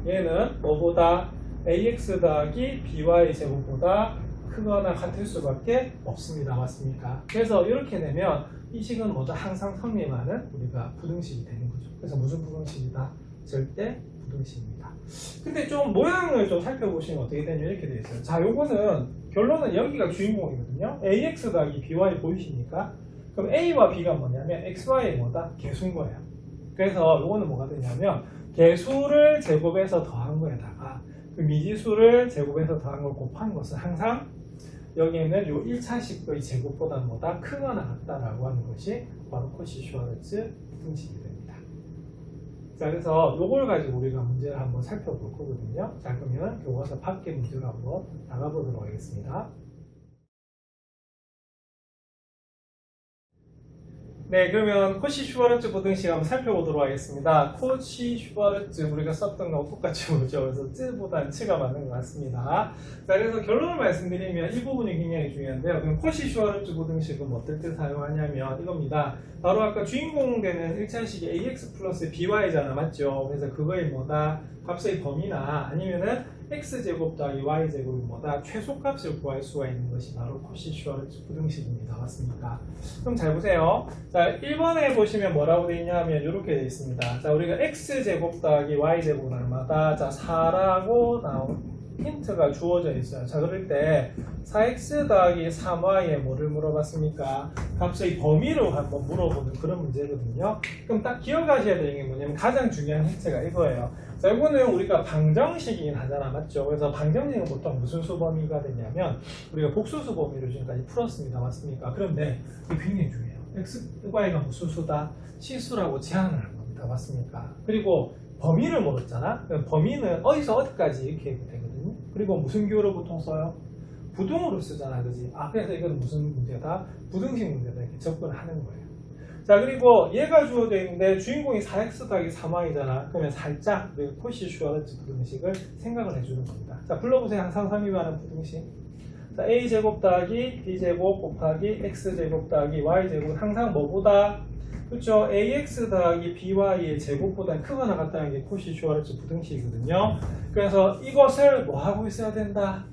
얘는 뭐보다 ax 더하기 by 제곱보다 크거나 같을 수밖에 없습니다. 맞습니까? 그래서 이렇게 되면 이 식은 뭐다? 항상 성립하는 우리가 부등식이 되는 거죠. 그래서 무슨 부등식이다? 절대 부등식입니다. 근데 좀 모양을 좀 살펴보시면 어떻게 되냐면 이렇게 되어 있어요. 자, 요거는 결론은 여기가 주인공이거든요. ax 더하기 by 보이십니까? 그럼 a와 b가 뭐냐면 xy의 뭐다? 개수인 거예요. 그래서 요거는 뭐가 되냐면 개수를 제곱해서 더한 거에다가 그 미지수를 제곱해서 더한 걸 곱한 것은 항상 여기에는 요 1차식의 제곱보다 뭐다? 크거나 같다라고 하는 것이 바로 코시-슈와르츠 부등식이 됩니다. 자, 그래서 요걸 가지고 우리가 문제를 한번 살펴볼 거거든요. 자, 그러면 교과서 밖에 문제로 한번 나가보도록 하겠습니다. 네, 그러면 코시-슈와르츠 부등식 한번 살펴보도록 하겠습니다. 코시-슈와르츠 우리가 썼던 거 똑같이 오죠. 그래서 쯔보다는 츠가 맞는 것 같습니다. 자, 그래서 결론을 말씀드리면 이 부분이 굉장히 중요한데요. 그럼 코시-슈와르츠 부등식은 어떨 때 사용하냐면 이겁니다. 바로 아까 주인공 되는 1차식이 ax 플러스 by잖아, 맞죠? 그래서 그거의 뭐다? 값의 범위나 아니면은 x제곱 더하기 y제곱이 뭐다? 최소값을 구할 수가 있는 것이 바로 코시-슈와르츠 부등식입니다. 맞습니까? 그럼 잘 보세요. 자, 1번에 보시면 뭐라고 되어 있냐면 이렇게 되어 있습니다. 자, 우리가 x제곱 더하기 y제곱은 얼마다? 자, 4라고 나온 힌트가 주어져 있어요. 자, 그럴 때 4x 더하기 3y에 뭐를 물어봤습니까? 값의 범위로 한번 물어보는 그런 문제거든요. 그럼 딱 기억하셔야 되는 게 뭐냐면 가장 중요한 힌트가 이거예요. 자, 이거는 우리가 방정식이긴 하잖아, 맞죠? 그래서 방정식은 보통 무슨 수범위가 되냐면 우리가 복수수 범위로 지금까지 풀었습니다. 맞습니까? 그런데 이게 굉장히 중요해요. x, y가 무슨 수다? 실수라고 제한을 한 겁니다. 맞습니까? 그리고 범위를 물었잖아. 그럼 범위는 어디서 어디까지 이렇게 되거든요. 그리고 무슨 기호로 보통 써요? 부등으로 쓰잖아, 그지? 그래서 이건 무슨 문제다? 부등식 문제다. 이렇게 접근을 하는 거예요. 자, 그리고 얘가 주어져 있는데 주인공이 4x 더하기 3y잖아. 그러면 살짝 코시-슈와르츠 부등식을 생각을 해주는 겁니다. 자, 불러보세요. 항상 성립하는 부등식. 자, a제곱 더하기 b제곱 곱하기 x제곱 더하기 y제곱은 항상 뭐보다? 그렇죠. ax 더하기 by의 제곱보다 크거나 같다는 게 코시-슈와르츠 부등식이거든요. 그래서 이것을 뭐 하고 있어야 된다?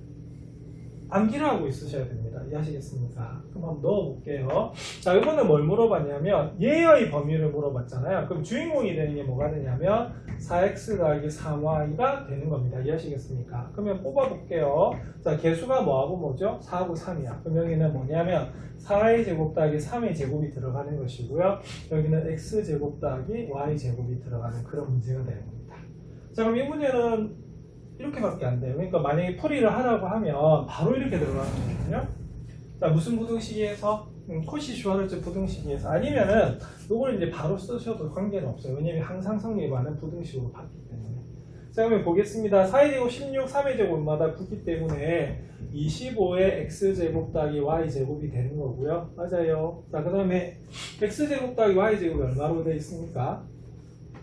암기를 하고 있으셔야 됩니다. 이해하시겠습니까? 그럼 한번 넣어볼게요. 자, 이거는 뭘 물어봤냐면 얘의 범위를 물어봤잖아요. 그럼 주인공이 되는 게 뭐가 되냐면 4x 더하기 3y가 되는 겁니다. 이해하시겠습니까? 그러면 뽑아볼게요. 자, 개수가 뭐하고 뭐죠? 4하고 3이야. 그럼 여기는 뭐냐면 4의 제곱 더하기 3의 제곱이 들어가는 것이고요. 여기는 x제곱 더하기 y제곱이 들어가는 그런 문제가 되는 겁니다. 자, 그럼 이 문제는 이렇게밖에 안 돼요. 그러니까 만약에 풀이를 하라고 하면 바로 이렇게 들어가는 거거든요. 자, 무슨 부등식에서? 코시-슈와르츠 부등식에서 아니면은 이걸 이제 바로 쓰셔도 관계는 없어요. 왜냐면 항상 성립하는 부등식으로 봤기 때문에. 자, 그러면 보겠습니다. 4의 제곱 16, 3의 제곱마다 9기 때문에 25의 x제곱 더하기 y제곱이 되는 거고요. 맞아요. 자, 그 다음에 x제곱 더하기 y제곱이 얼마로 되어 있습니까?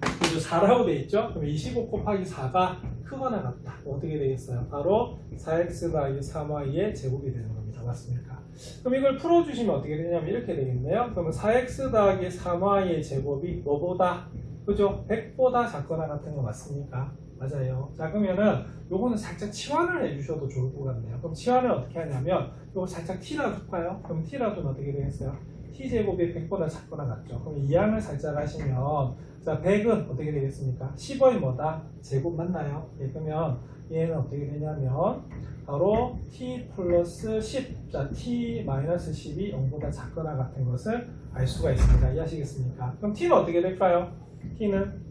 4라고 되어 있죠? 그럼 25 곱하기 4가 크거나 같다. 어떻게 되겠어요? 바로 4x 더하기 3y의 제곱이 되는 겁니다. 맞습니까? 그럼 이걸 풀어주시면 어떻게 되냐면 이렇게 되겠네요. 그러면 4x 더하기 3y의 제곱이 뭐보다? 그죠? 100보다 작거나 같은 거 맞습니까? 맞아요. 자, 그러면은 요거는 살짝 치환을 해주셔도 좋을 것 같네요. 그럼 치환을 어떻게 하냐면 요거 살짝 t라도 줄까요? 그럼 t라도는 어떻게 되겠어요? t제곱이 100보다 작거나 같죠. 그럼 이항을 살짝 하시면 자, 100은 어떻게 되겠습니까? 10의 뭐다? 제곱 맞나요? 예, 그러면 얘는 어떻게 되냐면 바로 t 플러스 10, 자, t 마이너스 10이 0보다 작거나 같은 것을 알 수가 있습니다. 이해하시겠습니까? 그럼 t는 어떻게 될까요? t는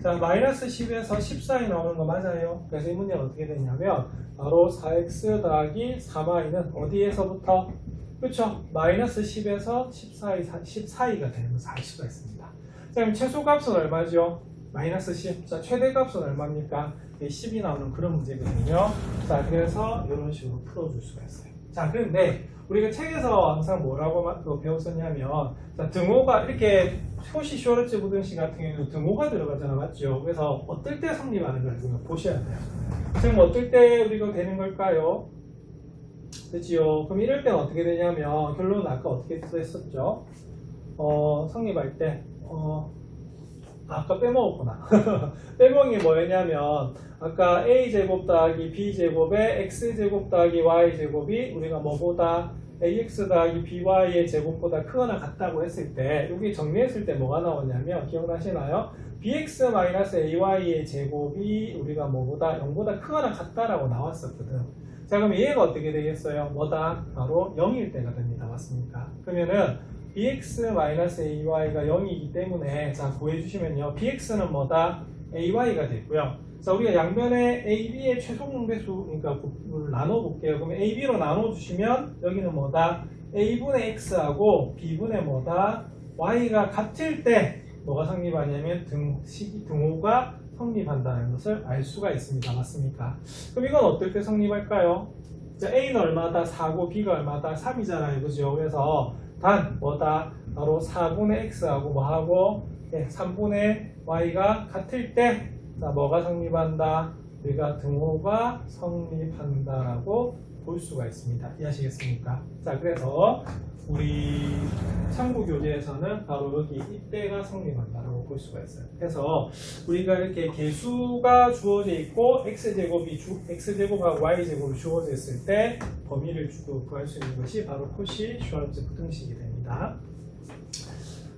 자, 마이너스 10에서 10 사이 나오는 거 맞아요. 그래서 이 문제는 어떻게 되냐면 바로 4x 더하기 3y는 어디에서부터? 그렇죠? 마이너스 10에서 10 사이가 되는 것을 알 수가 있습니다. 자, 그럼 최소값은 얼마죠? 마이너스 10. 자, 최대값은 얼마입니까? 10이 나오는 그런 문제거든요. 자, 그래서 이런 식으로 풀어줄 수가 있어요. 자, 그런데 우리가 책에서 항상 뭐라고 배웠었냐면 자, 등호가 이렇게 표시 슈어르츠 부등식 같은 경우는 등호가 들어가잖아, 맞죠? 그래서 어떨 때 성립하는 걸 우리가 보셔야 돼요. 지금 어떨 때 우리가 되는 걸까요? 그치요? 그럼 이럴 때는 어떻게 되냐면 결론은 아까 어떻게 했었죠? 성립할 때 아까 빼먹었구나. 빼먹은 게 뭐였냐면 아까 a제곱 더하기 b제곱에 x제곱 더하기 y제곱이 우리가 뭐보다 ax 더하기 by의 제곱보다 크거나 같다고 했을 때 여기 정리했을 때 뭐가 나오냐면 기억나시나요? bx-ay의 제곱이 우리가 뭐보다 0보다 크거나 같다라고 나왔었거든. 자, 그럼 얘가 어떻게 되겠어요? 뭐다? 바로 0일 때가 됩니다. 맞습니까? 그러면은 bx-ay가 0이기 때문에 자, 구해주시면요. bx는 뭐다? ay가 되고요. 자, 우리가 양변에 ab의 최소 공배수 그러니까 나눠볼게요. 그러면 ab로 나눠주시면 여기는 뭐다? a분의 x하고 b분의 뭐다? y가 같을 때 뭐가 성립하냐면 등호가 성립한다는 것을 알 수가 있습니다. 맞습니까? 그럼 이건 어떨 때 성립할까요? 자, a는 얼마다? 4고 b가 얼마다? 3이잖아요. 그죠? 그래서 단 뭐다? 바로 4분의 x하고 뭐하고 3분의 y가 같을 때 자, 뭐가 성립한다? 우리가 등호가 성립한다라고 볼 수가 있습니다. 이해하시겠습니까? 자, 그래서 우리 참고 교재에서는 바로 여기 이때가 성립한다라고 볼 수가 있어요. 그래서 우리가 이렇게 개수가 주어져 있고 x제곱하고 y제곱이 주어져 있을 때 범위를 주고 구할 수 있는 것이 바로 코시 슈왈츠 부등식이 됩니다.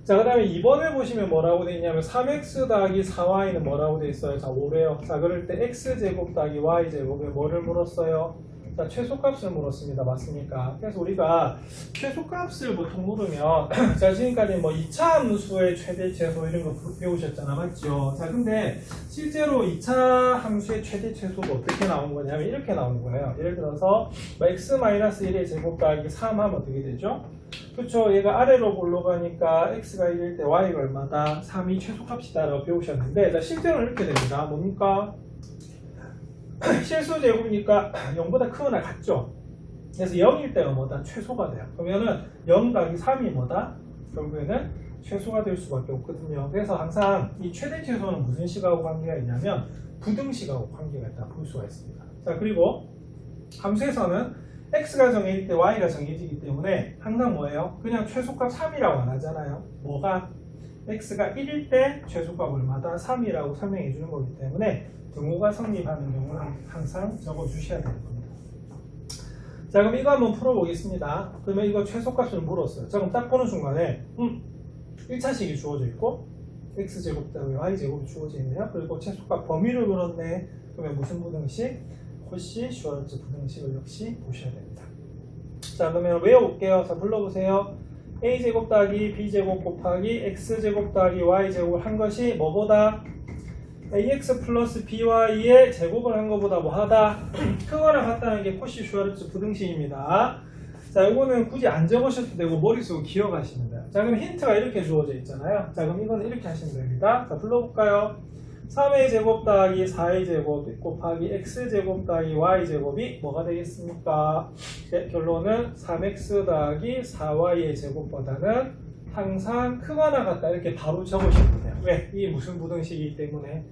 자, 그 다음에 2번을 보시면 뭐라고 되어 있냐면 3x 더하기 4y는 뭐라고 되어 있어요? 자, 5래요. 자, 그럴 때 x제곱 더하기 y제곱에 뭐를 물었어요? 자, 최소값을 물었습니다. 맞습니까? 그래서 우리가 최소값을 보통 물으면 자, 지금까지 뭐 2차 함수의 최대 최소 이런 거 배우셨잖아. 맞죠? 자, 근데 실제로 2차 함수의 최대 최소도 어떻게 나온 거냐면 이렇게 나오는 거예요. 예를 들어서 x-1의 제곱 더하기 3 하면 어떻게 되죠? 그렇죠. 얘가 아래로 올라가니까 x가 1일 때 y가 얼마다? 3이 최소값이다라고 배우셨는데 자, 실제로는 이렇게 됩니다. 뭡니까? 실수 제곱이니까 0보다 크거나 같죠. 그래서 0일 때가 뭐다? 최소가 돼요. 그러면은 0 더하기 3이 뭐다? 결국에는 최소가 될 수밖에 없거든요. 그래서 항상 이 최대 최소는 무슨 식하고 관계가 있냐면 부등식하고 관계가 있다 볼 수가 있습니다. 자, 그리고 함수에서는 x가 정해질 때 y가 정해지기 때문에 항상 뭐예요? 그냥 최소값 3이라고 안 하잖아요. 뭐가? x가 1일 때 최소값 얼마다? 3이라고 설명해 주는 거기 때문에 등호가 성립하는 경우는 항상 적어주셔야 되는 겁니다. 자, 그럼 이거 한번 풀어보겠습니다. 그러면 이거 최소값을 물었어요. 자, 그럼 딱 보는 순간에 1차식이 주어져 있고 x제곱 더하기 y제곱이 주어져 있네요. 그리고 최소값 범위를 물었네. 그러면 무슨 부등식? 코시 슈왈츠 부등식을 역시 보셔야 됩니다. 자, 그러면 외워볼게요. 자, 불러보세요. a제곱 더하기 b제곱 곱하기 x제곱 더하기 y제곱을 한 것이 뭐보다? ax 플러스 by의 제곱을 한 것보다 뭐하다? 크거나 같다는 게 코시 슈왈츠 부등식입니다. 자, 이거는 굳이 안 적으셔도 되고 머릿속으로 기억하시면 돼요. 자, 그럼 힌트가 이렇게 주어져 있잖아요. 자, 그럼 이거는 이렇게 하시면 됩니다. 자, 불러볼까요? 3a 제곱 더하기 4a 제곱 곱하기 x제곱 더하기 y제곱이 뭐가 되겠습니까? 네, 결론은 3x 더하기 4y의 제곱보다는 항상 크거나 같다 이렇게 바로 적으시면 돼요. 왜? 이게 무슨 부등식이기 때문에?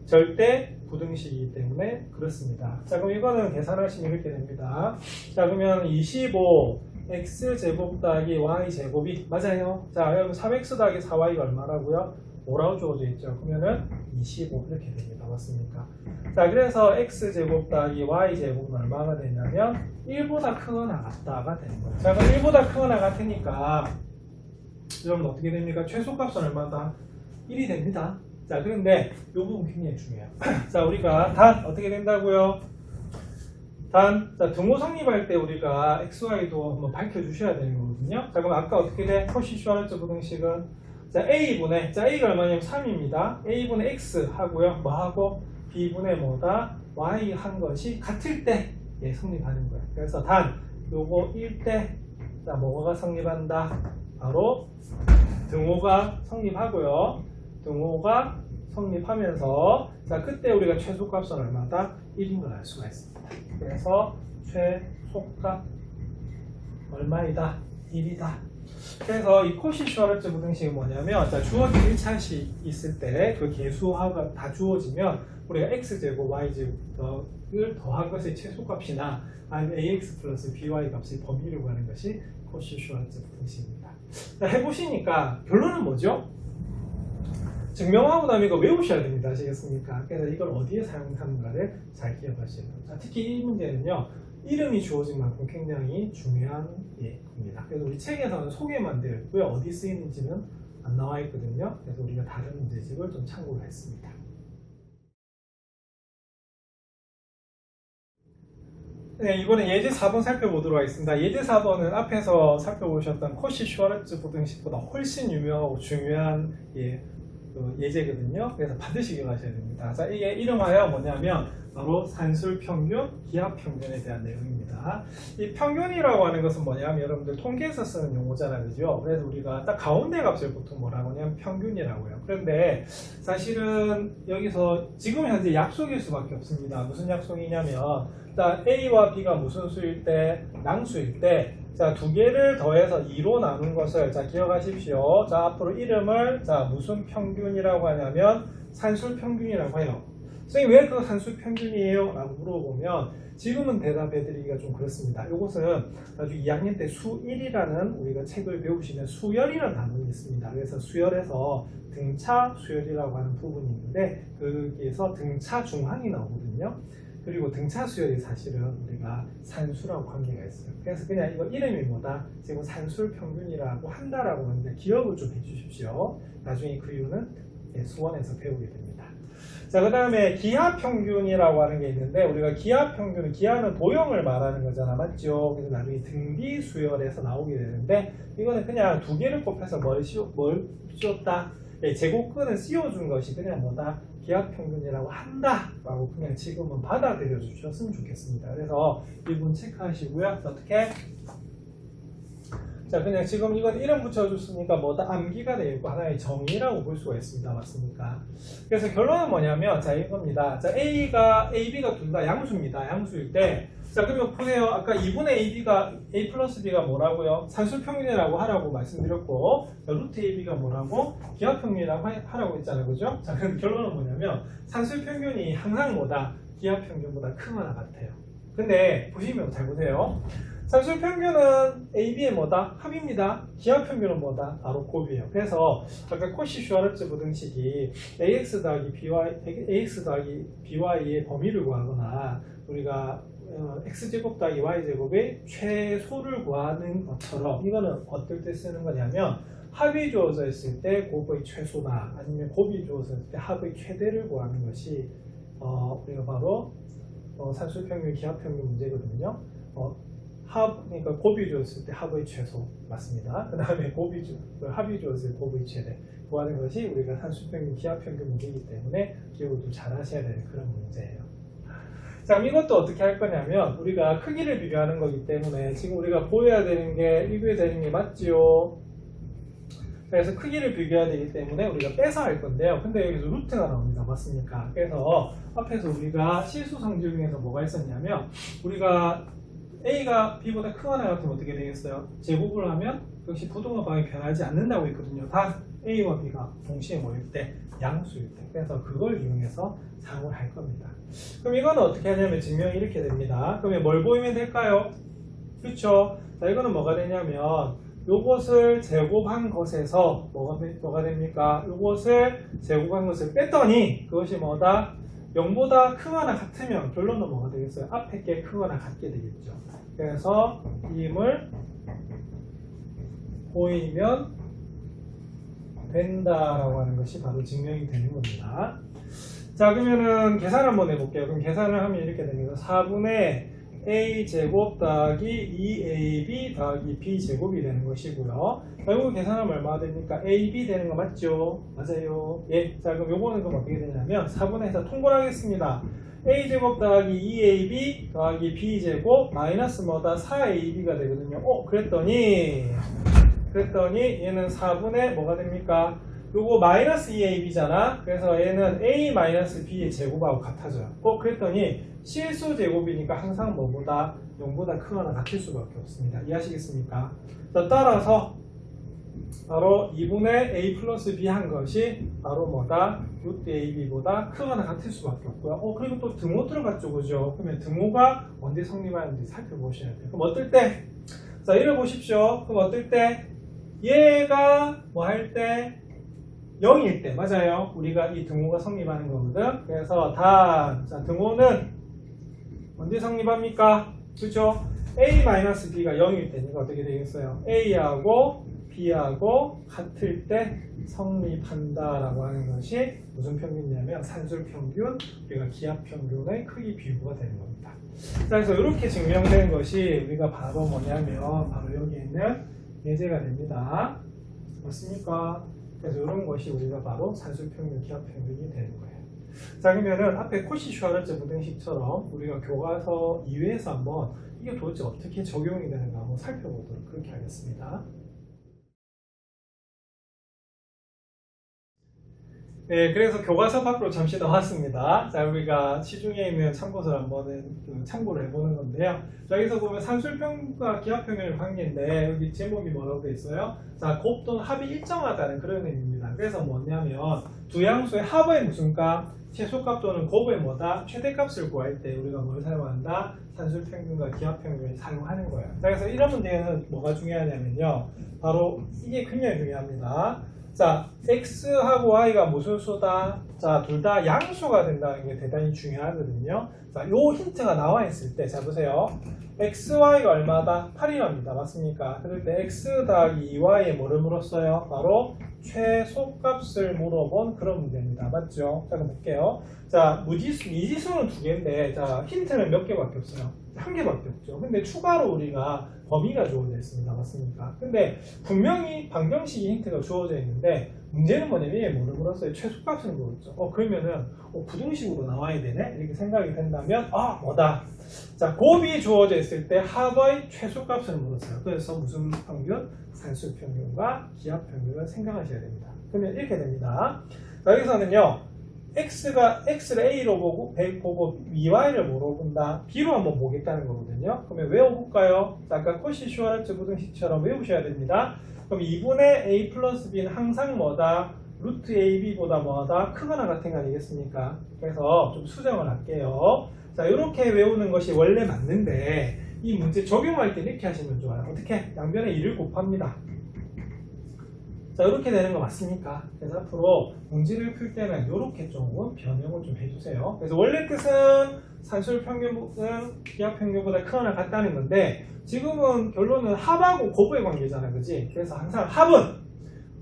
절대 부등식이기 때문에 그렇습니다. 자, 그럼 이거는 계산하시면 이렇게 됩니다. 자, 그러면 25 x제곱 더하기 y제곱이 맞아요. 자, 여러분 3x 더하기 4y가 얼마라고요? 뭐라고 주어져 있죠? 그러면은 25 이렇게 됩니다. 맞습니까? 자, 그래서 x제곱 더하기 y제곱은 얼마가 되냐면 1보다 크거나 같다가 되는 거예요. 자, 그럼 1보다 크거나 같으니까 여러분 어떻게 됩니까? 최소값은 얼마다? 1이 됩니다. 자, 그런데 이 부분 굉장히 중요해요. 자, 우리가 단 어떻게 된다고요? 단, 자, 등호 성립할 때 우리가 xy도 한번 밝혀주셔야 되는 거거든요. 자, 그럼 아까 어떻게 돼? 코시-슈와르츠 부등식은 자, a분의, 자, a가 얼마냐면 3입니다. a분의 x 하고요. 뭐 하고? b분의 뭐다? y 한 것이 같을 때 예, 성립하는 거예요. 그래서 단, 요거 1대, 자, 뭐가 성립한다? 바로 등호가 성립하고요. 등호가 성립하면서 자, 그때 우리가 최소값은 얼마다? 1인 걸 알 수가 있습니다. 그래서 최소값 얼마이다? 1이다. 그래서 이 코시-슈와르츠 부등식은 뭐냐면 자, 주어진 1차식 있을 때 그 개수화가 다 주어지면 우리가 x제곱 y제곱을 더한 것의 최소값이나 아니면 ax 플러스 by 값의 범위를 구하는 것이 코시-슈와르츠 부등식입니다. 자, 해보시니까 결론은 뭐죠? 증명하고 나면 이거 외우셔야 됩니다. 아시겠습니까? 그래서 이걸 어디에 사용하는가를 잘 기억하셔야 됩니다. 자, 특히 이 문제는요, 이름이 주어진 만큼 굉장히 중요한 예입니다. 그래서 우리 책에서는 소개만 되어 있고요. 어디 쓰이는지는 안 나와 있거든요. 그래서 우리가 다른 문제집을 좀 참고를 했습니다. 네, 이번에 예제 4번 살펴보도록 하겠습니다. 예제 4번은 앞에서 살펴보셨던 코시-슈와르츠 부등식보다 훨씬 유명하고 중요한 예제거든요. 그래서 반드시 기억하셔야 됩니다. 자, 이게 이름하여 뭐냐면 바로 산술평균, 기하평균에 대한 내용입니다. 이 평균이라고 하는 것은 뭐냐면 여러분들 통계에서 쓰는 용어잖아요. 그죠? 그래서 우리가 딱 가운데 값을 보통 뭐라고 하냐면 평균이라고요. 그런데 사실은 여기서 지금 현재 약속일 수밖에 없습니다. 무슨 약속이냐면 자, A와 B가 무슨 수일 때? 낭수일 때 자, 두 개를 더해서 2로 나눈 것을 자, 기억하십시오. 자, 앞으로 이름을 자, 무슨 평균이라고 하냐면 산술평균이라고 해요. 선생님 왜 그 산술평균이에요? 라고 물어보면 지금은 대답해드리기가 좀 그렇습니다. 이것은 나중에 2학년 때 수1이라는 우리가 책을 배우시면 수열이라는 단원이 있습니다. 그래서 수열에서 등차 수열이라고 하는 부분이 있는데 거기에서 등차 중항이 나오거든요. 그리고 등차 수열이 사실은 우리가 산수라고 관계가 있어요. 그래서 그냥 이거 이름이 뭐다? 지금 산술 평균이라고 한다라고 하는데 기억을 좀 해주십시오. 나중에 그 이유는 수원에서 배우게 됩니다. 자, 그 다음에 기하평균이라고 하는 게 있는데 우리가 기하평균은 기하는 도형을 말하는 거잖아. 맞죠? 그래서 나중에 등비 수열에서 나오게 되는데 이거는 그냥 두 개를 곱해서 뭘 씌웠다? 제곱근을 씌워준 것이 그냥 뭐다? 기하평균이라고 한다라고 그냥 지금은 받아들여 주셨으면 좋겠습니다. 그래서 이 부분 체크하시고요. 어떻게? 자, 그냥 지금 이건 이름 붙여줬으니까 뭐다? 암기가 되어 있고 하나의 정의라고 볼 수가 있습니다. 맞습니까? 그래서 결론은 뭐냐면 자, 이겁니다. 자, AB가 둘 다 양수입니다. 양수일 때 자, 그러면 보세요. 아까 2분의 AB가 A 플러스 B가 뭐라고요? 산술평균이라고 하라고 말씀드렸고 자, 루트 AB가 뭐라고? 기하평균이라고 하라고 했잖아요. 그죠? 자, 그럼 결론은 뭐냐면 산술평균이 항상 뭐다? 기하평균보다 크거나 같아요. 근데 보시면 잘 보세요. 산술평균은 AB의 뭐다? 합입니다. 기하평균은 뭐다? 바로 곱이에요. 그래서 아까 코시-슈와르츠 부등식이 AX 더하기 BY의 범위를 구하거나 우리가 X제곱 더하기 Y제곱의 최소를 구하는 것처럼 이거는 어떨 때 쓰는 거냐면 합이 주어져 있을 때 곱의 최소나 아니면 곱이 주어져 있을 때 합의 최대를 구하는 것이 우리가 바로 산술평균, 기하평균 문제거든요. 그러니까 곱이 주었을 때 합의 최소 맞습니다. 그 다음에 합이 주었을 때 곱의 최대 구하는 것이 우리가 산술평균, 기하평균 문제이기 때문에 기억을 좀 잘 하셔야 되는 그런 문제예요. 자, 그럼 이것도 어떻게 할 거냐면 우리가 크기를 비교하는 거기 때문에 지금 우리가 보여야 되는 게 비교해야 되는 게 맞지요. 그래서 크기를 비교해야 되기 때문에 우리가 빼서 할 건데요. 근데 여기서 루트가 나옵니다. 맞습니까? 그래서 앞에서 우리가 실수성질 중에서 뭐가 있었냐면 우리가 A가 B보다 크거나 같으면 어떻게 되겠어요? 제곱을 하면 역시 부동화 방이 변하지 않는다고 했거든요. 다 A와 B가 동시에 모일 때 양수일 때. 그래서 그걸 이용해서 사용을 할 겁니다. 그럼 이거는 어떻게 하냐면 증명이 이렇게 됩니다. 그러면 뭘 보이면 될까요? 그렇죠? 자, 이거는 뭐가 되냐면 요것을 제곱한 것에서 뭐가 됩니까? 요것을 제곱한 것을 뺐더니 그것이 뭐다? 0보다 크거나 같으면 결론은 뭐가 되겠어요? 앞에 게 크거나 같게 되겠죠. 그래서 힘을 보이면 된다라고 하는 것이 바로 증명이 되는 겁니다. 자, 그러면은 계산 한번 해볼게요. 그럼 계산을 하면 이렇게 됩니다. 4분의 a제곱 더하기 2ab 더하기 b제곱이 되는 것이고요. 자, 이거 계산하면 얼마가 됩니까? ab 되는 거 맞죠? 맞아요. 예. 자, 그럼 요거는 그럼 어떻게 되냐면 4분의 4 통보를 하겠습니다. a제곱 더하기 2ab 더하기 b제곱 마이너스 뭐다? 4ab가 되거든요. 그랬더니 얘는 4분의 뭐가 됩니까? 요거 마이너스 2ab잖아. 그래서 얘는 a 마이너스 b의 제곱하고 같아져요. 그랬더니 실수 제곱이니까 항상 뭐보다 0보다 크거나 같을 수밖에 없습니다. 이해하시겠습니까? 자, 따라서 바로 2분의 a 플러스 b 한 것이 바로 뭐다? 루트 ab보다 크거나 같을 수밖에 없고요. 그리고 또 등호 들어갔죠, 그죠? 그러면 등호가 언제 성립하는지 살펴보셔야 돼요. 그럼 어떨 때? 자, 이래 보십시오. 그럼 어떨 때? 얘가 뭐 할 때? 0일 때, 맞아요. 우리가 이 등호가 성립하는 거거든. 그래서 자, 등호는 언제 성립합니까? 그죠? a-b가 0일 때니까 어떻게 되겠어요? a하고 b하고 같을 때 성립한다라고 하는 것이 무슨 평균이냐면 산술평균, 우리가 기하평균의 크기 비교가 되는 겁니다. 자, 그래서 이렇게 증명된 것이 우리가 바로 뭐냐면 바로 여기 있는 예제가 됩니다. 맞습니까? 그래서 이런 것이 우리가 바로 산술평균, 기하평균이 되는 거예요. 자, 그러면은 앞에 코시-슈와르츠 부등식처럼 우리가 교과서 2회에서 한번 이게 도대체 어떻게 적용이 되는가 한번 살펴보도록 그렇게 하겠습니다. 네, 그래서 교과서 밖으로 잠시 나왔습니다. 자, 우리가 시중에 있는 참고서를 한번 참고를 해보는 건데요. 자, 여기서 보면 산술평균과 기하평균의 관계인데 여기 제목이 뭐라고 되어 있어요? 자, 곱 또는 합이 일정하다는 그런 의미입니다. 그래서 뭐냐면 두 양수의 합의 무슨 값? 최소값 또는 곱의 뭐다? 최대값을 구할 때 우리가 뭘 사용한다? 산술평균과 기하평균을 사용하는 거예요. 자, 그래서 이런 문제는 뭐가 중요하냐면요. 바로 이게 굉장히 중요합니다. 자, x하고 y가 무슨 수다? 자, 둘 다 양수가 된다는 게 대단히 중요하거든요. 자, 요 힌트가 나와 있을 때, 자, 보세요. x, y가 얼마다? 8이랍니다. 맞습니까? 그럴 때 x 더하기 2y에 뭐를 물었어요? 바로 최소값을 물어본 그런 문제입니다. 맞죠? 자, 그럼 볼게요. 자, 미지수는 두 개인데, 자, 힌트는 몇 개밖에 없어요? 한 개밖에 없죠. 근데 추가로 우리가 범위가 주어져 있습니다. 맞습니까? 근데 분명히 방정식이 힌트가 주어져 있는데 문제는 뭐냐면 얘 뭐를 물었어요? 최소값을 물었죠. 그러면은 부등식으로 나와야 되네? 이렇게 생각이 된다면 뭐다? 자, 곱이 주어져 있을 때 합의 최소값을 물었어요. 그래서 무슨 평균? 산술평균과 기하평균을 생각하셔야 됩니다. 그러면 이렇게 됩니다. 자, 여기서는요. x를 a로 보고 y를 뭐로 본다? b로 한번 보겠다는 거거든요. 그러면 외워볼까요? 자, 아까 코시-슈와르츠 부등식처럼 외우셔야 됩니다. 그럼 2분의 a 플러스 b는 항상 뭐다? 루트 ab보다 뭐다? 크거나 같은 거 아니겠습니까? 그래서 좀 수정을 할게요. 자, 이렇게 외우는 것이 원래 맞는데 이 문제 적용할 때 이렇게 하시면 좋아요. 어떻게? 양변에 2를 곱합니다. 자, 이렇게 되는 거 맞습니까? 그래서 앞으로 문제를 풀 때는 이렇게 조금 변형을 좀 해주세요. 그래서 원래 뜻은 산술평균은 기하평균보다 크거나 같다는 건데 지금은 결론은 합하고 곱의 관계잖아요. 그지? 그래서 항상 합은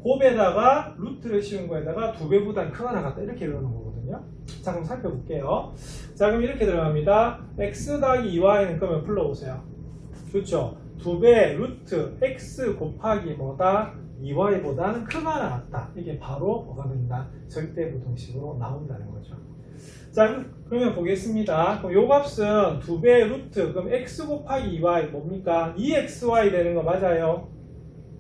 곱에다가 루트를 씌운 거에다가 2배보다 크거나 같다 이렇게 외우는 거거든요. 자, 그럼 살펴볼게요. 자, 그럼 이렇게 들어갑니다. x 더하기 2y는 그러면 불러보세요. 좋죠? 2배 루트 x 곱하기 뭐다? 2y보다는 크거나 같다. 이게 바로 뭐가 된다? 절대부등식으로 나온다는 거죠. 자, 그러면 보겠습니다. 그럼 요 값은 2배 루트, 그럼 x 곱하기 2y 뭡니까? 2xy 되는 거 맞아요?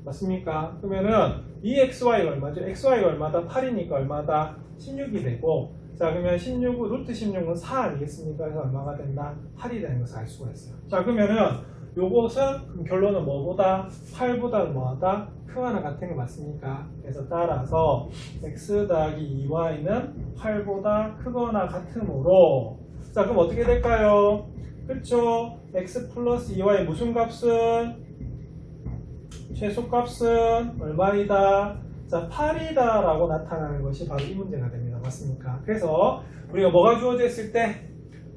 맞습니까? 그러면은 2xy가 얼마죠? xy가 얼마다? 8이니까 얼마다? 16이 되고, 자, 그러면 16은 루트 16은 4 아니겠습니까? 그래서 얼마가 된다? 8이 되는 것을 알 수가 있어요. 자, 그러면은 요것은 그럼 결론은 뭐보다? 8보다 뭐하다? 크거나 같은 거 맞습니까? 그래서 따라서 x 더하기 2y는 8보다 크거나 같으므로 자, 그럼 어떻게 될까요? 그쵸? x 플러스 2y 무슨 값은? 최소값은 얼마이다? 자, 8이다 라고 나타나는 것이 바로 이 문제가 됩니다. 맞습니까? 그래서 우리가 뭐가 주어져 있을 때,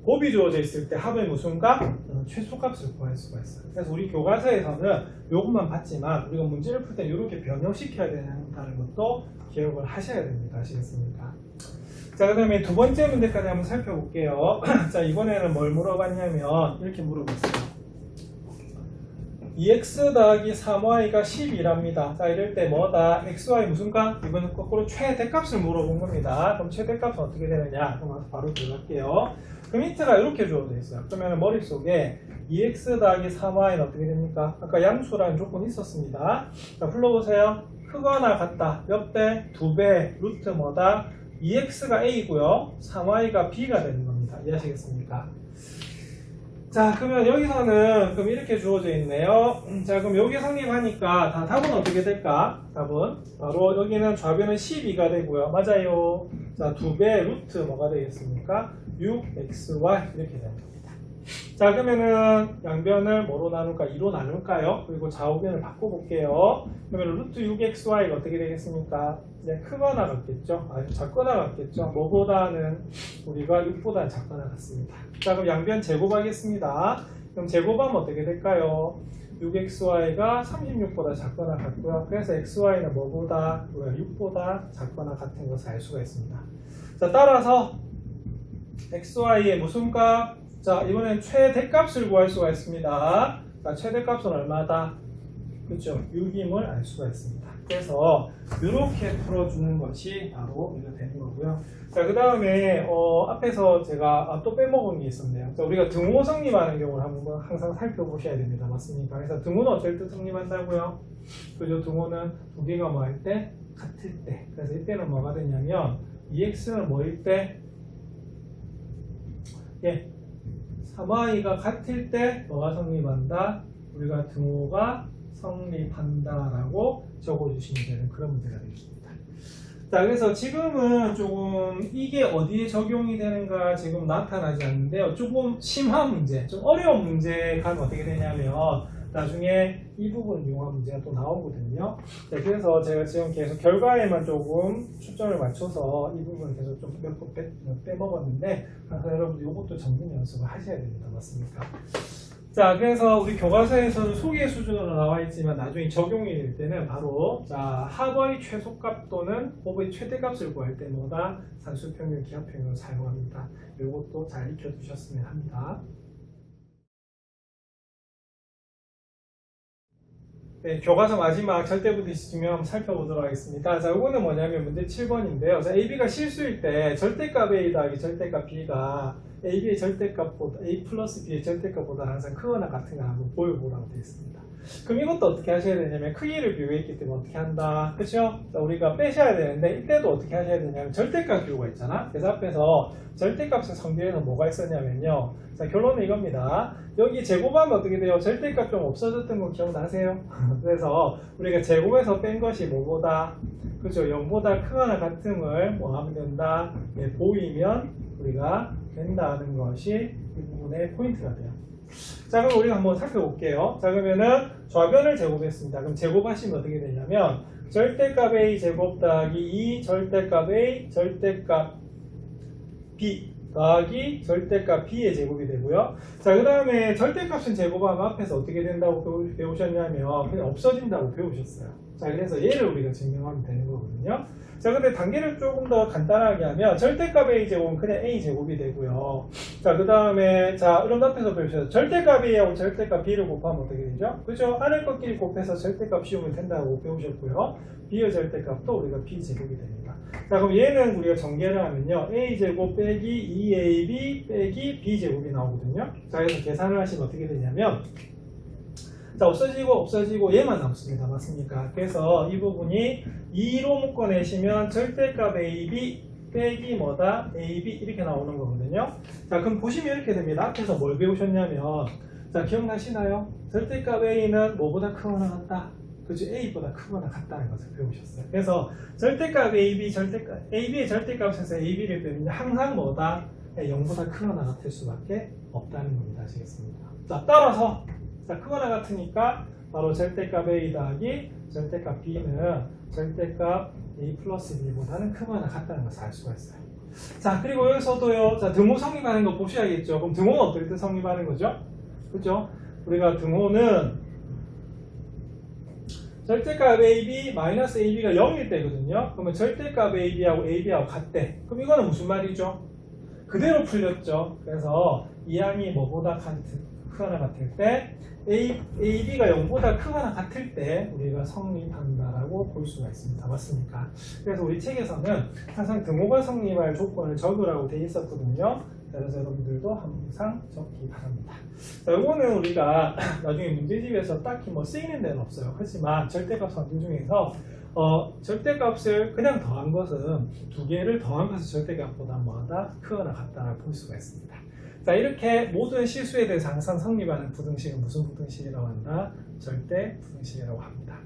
곱이 주어져 있을 때 합의 무슨 값? 최소값을 구할 수가 있어요. 그래서 우리 교과서에서는 요것만 봤지만 우리가 문제를 풀 때 이렇게 변형시켜야 된다는 것도 기억을 하셔야 됩니다. 아시겠습니까? 자, 그 다음에 두 번째 문제까지 한번 살펴볼게요. 자, 이번에는 뭘 물어봤냐면 이렇게 물어봤어요. 2x 더하기 3y가 10이랍니다. 자, 이럴 때 뭐다? xy 무슨 값? 이거는 거꾸로 최대값을 물어본 겁니다. 그럼 최대값은 어떻게 되느냐? 그럼 바로 들어갈게요. 그럼 힌트가 이렇게 주어져 있어요. 그러면 머릿속에 2x 더하기 3y는 어떻게 됩니까? 아까 양수라는 조건이 있었습니다. 자, 불러보세요. 크거나 같다. 몇 배? 2배. 루트 뭐다? 2x가 a고요. 3y가 b가 되는 겁니다. 이해하시겠습니까? 자, 그러면 여기서는 그럼 이렇게 주어져 있네요. 자, 그럼 여기 성립하니까 답은 어떻게 될까? 답은 바로 여기는 좌변은 12가 되고요. 맞아요. 자, 2배 루트 뭐가 되겠습니까? 6xy 이렇게 되는 겁니다. 자, 그러면은 양변을 뭐로 나눌까? 2로 나눌까요? 그리고 좌우변을 바꿔볼게요. 그러면 루트 6xy가 어떻게 되겠습니까? 이제 크거나 같겠죠? 아니, 작거나 같겠죠? 뭐보다는 우리가 6보다는 작거나 같습니다. 자, 그럼 양변 제곱하겠습니다. 그럼 제곱하면 어떻게 될까요? 6xy가 36보다 작거나 같고요. 그래서 xy는 뭐보다? 우리가 6보다 작거나 같은 것을 알 수가 있습니다. 자, 따라서 xy의 무슨 값? 자, 이번엔 최대값을 구할 수가 있습니다. 자, 최대값은 얼마다? 그렇죠? 6임을 알 수가 있습니다. 그래서 이렇게 풀어주는 것이 바로 이거 되는 거고요. 자, 그 다음에 앞에서 제가 또 빼먹은 게 있었네요. 자, 우리가 등호 성립하는 경우를 한번 항상 살펴보셔야 됩니다. 맞습니까? 그래서 등호는 어쩔 때 성립한다고요? 그죠? 등호는 두 개가 뭐 할 때? 같을 때. 그래서 이때는 뭐가 되냐면 2x는 뭐일 때? 예. 3y가 같을 때 뭐가 성립한다? 우리가 등호가 성립한다라고 적어주시면 되는 그런 문제가 되겠습니다. 자, 그래서 지금은 조금 이게 어디에 적용이 되는가 지금 나타나지 않는데요. 조금 심한 문제, 좀 어려운 문제가 어떻게 되냐면 나중에 이 부분 이용한 문제가 또 나오거든요. 네, 그래서 제가 지금 계속 결과에만 조금 초점을 맞춰서 이 부분을 계속 좀 몇 번 빼먹었는데 여러분들 이것도 정리 연습을 하셔야 됩니다. 맞습니까? 자, 그래서 우리 교과서에서는 소개 수준으로 나와 있지만 나중에 적용이 될 때는 바로 자, 합의 최소값 또는 곱의 최대값을 구할 때 뭐다? 산수평균, 기하평균을 사용합니다. 이것도 잘 익혀두셨으면 합니다. 네, 교과서 마지막 절대부등식 증명 살펴보도록 하겠습니다. 자, 이거는 뭐냐면 문제 7번인데요. 자, AB가 실수일 때 절대값 A 더하기 절대값 B가 AB의 절대값보다 A 플러스 B의 절대값보다 항상 크거나 같은가 한번 보여보라고 되어 있습니다. 그럼 이것도 어떻게 하셔야 되냐면 크기를 비교했기 때문에 어떻게 한다? 그렇죠? 우리가 빼셔야 되는데 이때도 어떻게 하셔야 되냐면 절대값 비교가 있잖아. 그래서 앞에서 절대값의 성질에는 뭐가 있었냐면요. 자, 결론은 이겁니다. 여기 제곱하면 어떻게 돼요? 절대값 좀 없어졌던 거 기억나세요? 그래서 우리가 제곱해서 뺀 것이 뭐보다? 그렇죠? 0보다 크거나 같음을 뭐 하면 된다? 네, 보이면 우리가 된다는 것이 이 부분의 포인트가 돼요. 자, 그럼 우리가 한번 살펴볼게요. 자, 그러면은 좌변을 제곱했습니다. 그럼 제곱하시면 어떻게 되냐면 절대값 A 제곱 더하기 2 절대값 A 절대값 B 더하기 절대값 B의 제곱이 되고요. 자, 그 다음에 절대값은 제곱하면 앞에서 어떻게 된다고 배우셨냐면 그냥 없어진다고 배우셨어요. 자, 그래서 얘를 우리가 증명하면 되는 거거든요. 자, 근데 단계를 조금 더 간단하게 하면 절대값 A 제곱은 그냥 A 제곱이 되고요. 자, 그 다음에 자, 이런 앞에서 배우셨어요. 절대값 A하고 절대값 B를 곱하면 어떻게 되죠? 그죠? 아래 것끼리 곱해서 절대값 씌우면 된다고 배우셨고요. B의 절대값도 우리가 B 제곱이 됩니다. 자, 그럼 얘는 우리가 전개를 하면요. A 제곱 빼기 2AB 빼기 B 제곱이 나오거든요. 자, 그래서 계산을 하시면 어떻게 되냐면 자, 없어지고 얘만 남습니다. 맞습니까? 그래서 이 부분이 2로 묶어내시면 절대값 AB 빼기 뭐다? AB 이렇게 나오는 거거든요. 자, 그럼 보시면 이렇게 됩니다. 앞에서 뭘 배우셨냐면 자, 기억나시나요? 절대값 A는 뭐보다 크거나 같다? 그죠? A보다 크거나 같다는 것을 배우셨어요. 그래서 절대값 AB의 절대값에서 AB를 빼면 항상 뭐다? 0보다 크거나 같을 수밖에 없다는 겁니다. 아시겠습니까? 자, 따라서 자, 크거나 같으니까 바로 절대값 A 더하기 절대값 B는 절대값 A 플러스 B보다는 크거나 같다는 것을 알 수가 있어요. 자, 그리고 여기서도요, 자, 등호 성립하는 거 보셔야겠죠. 그럼 등호는 어떨 때 성립하는 거죠? 그죠? 우리가 등호는 절대값 AB 마이너스 AB가 0일 때거든요. 그러면 절대값 AB하고 AB하고 같대. 그럼 이거는 무슨 말이죠? 그대로 풀렸죠. 그래서 이 양이 뭐보다 크거나 같을 때 AB가 0보다 크거나 같을 때 우리가 성립한다라고 볼 수가 있습니다. 맞습니까? 그래서 우리 책에서는 항상 등호가 성립할 조건을 적으라고 되어 있었거든요. 그래서 여러분들도 항상 적기 바랍니다. 자, 이거는 우리가 나중에 문제집에서 딱히 뭐 쓰이는 데는 없어요. 하지만 절대값 성질 중에서 절대값을 그냥 더한 것은 두 개를 더한 것은 절대값보다 뭐하다? 크거나 같다라고 볼 수가 있습니다. 자, 이렇게 모든 실수에 대해서 항상 성립하는 부등식은 무슨 부등식이라고 한다? 절대 부등식이라고 합니다.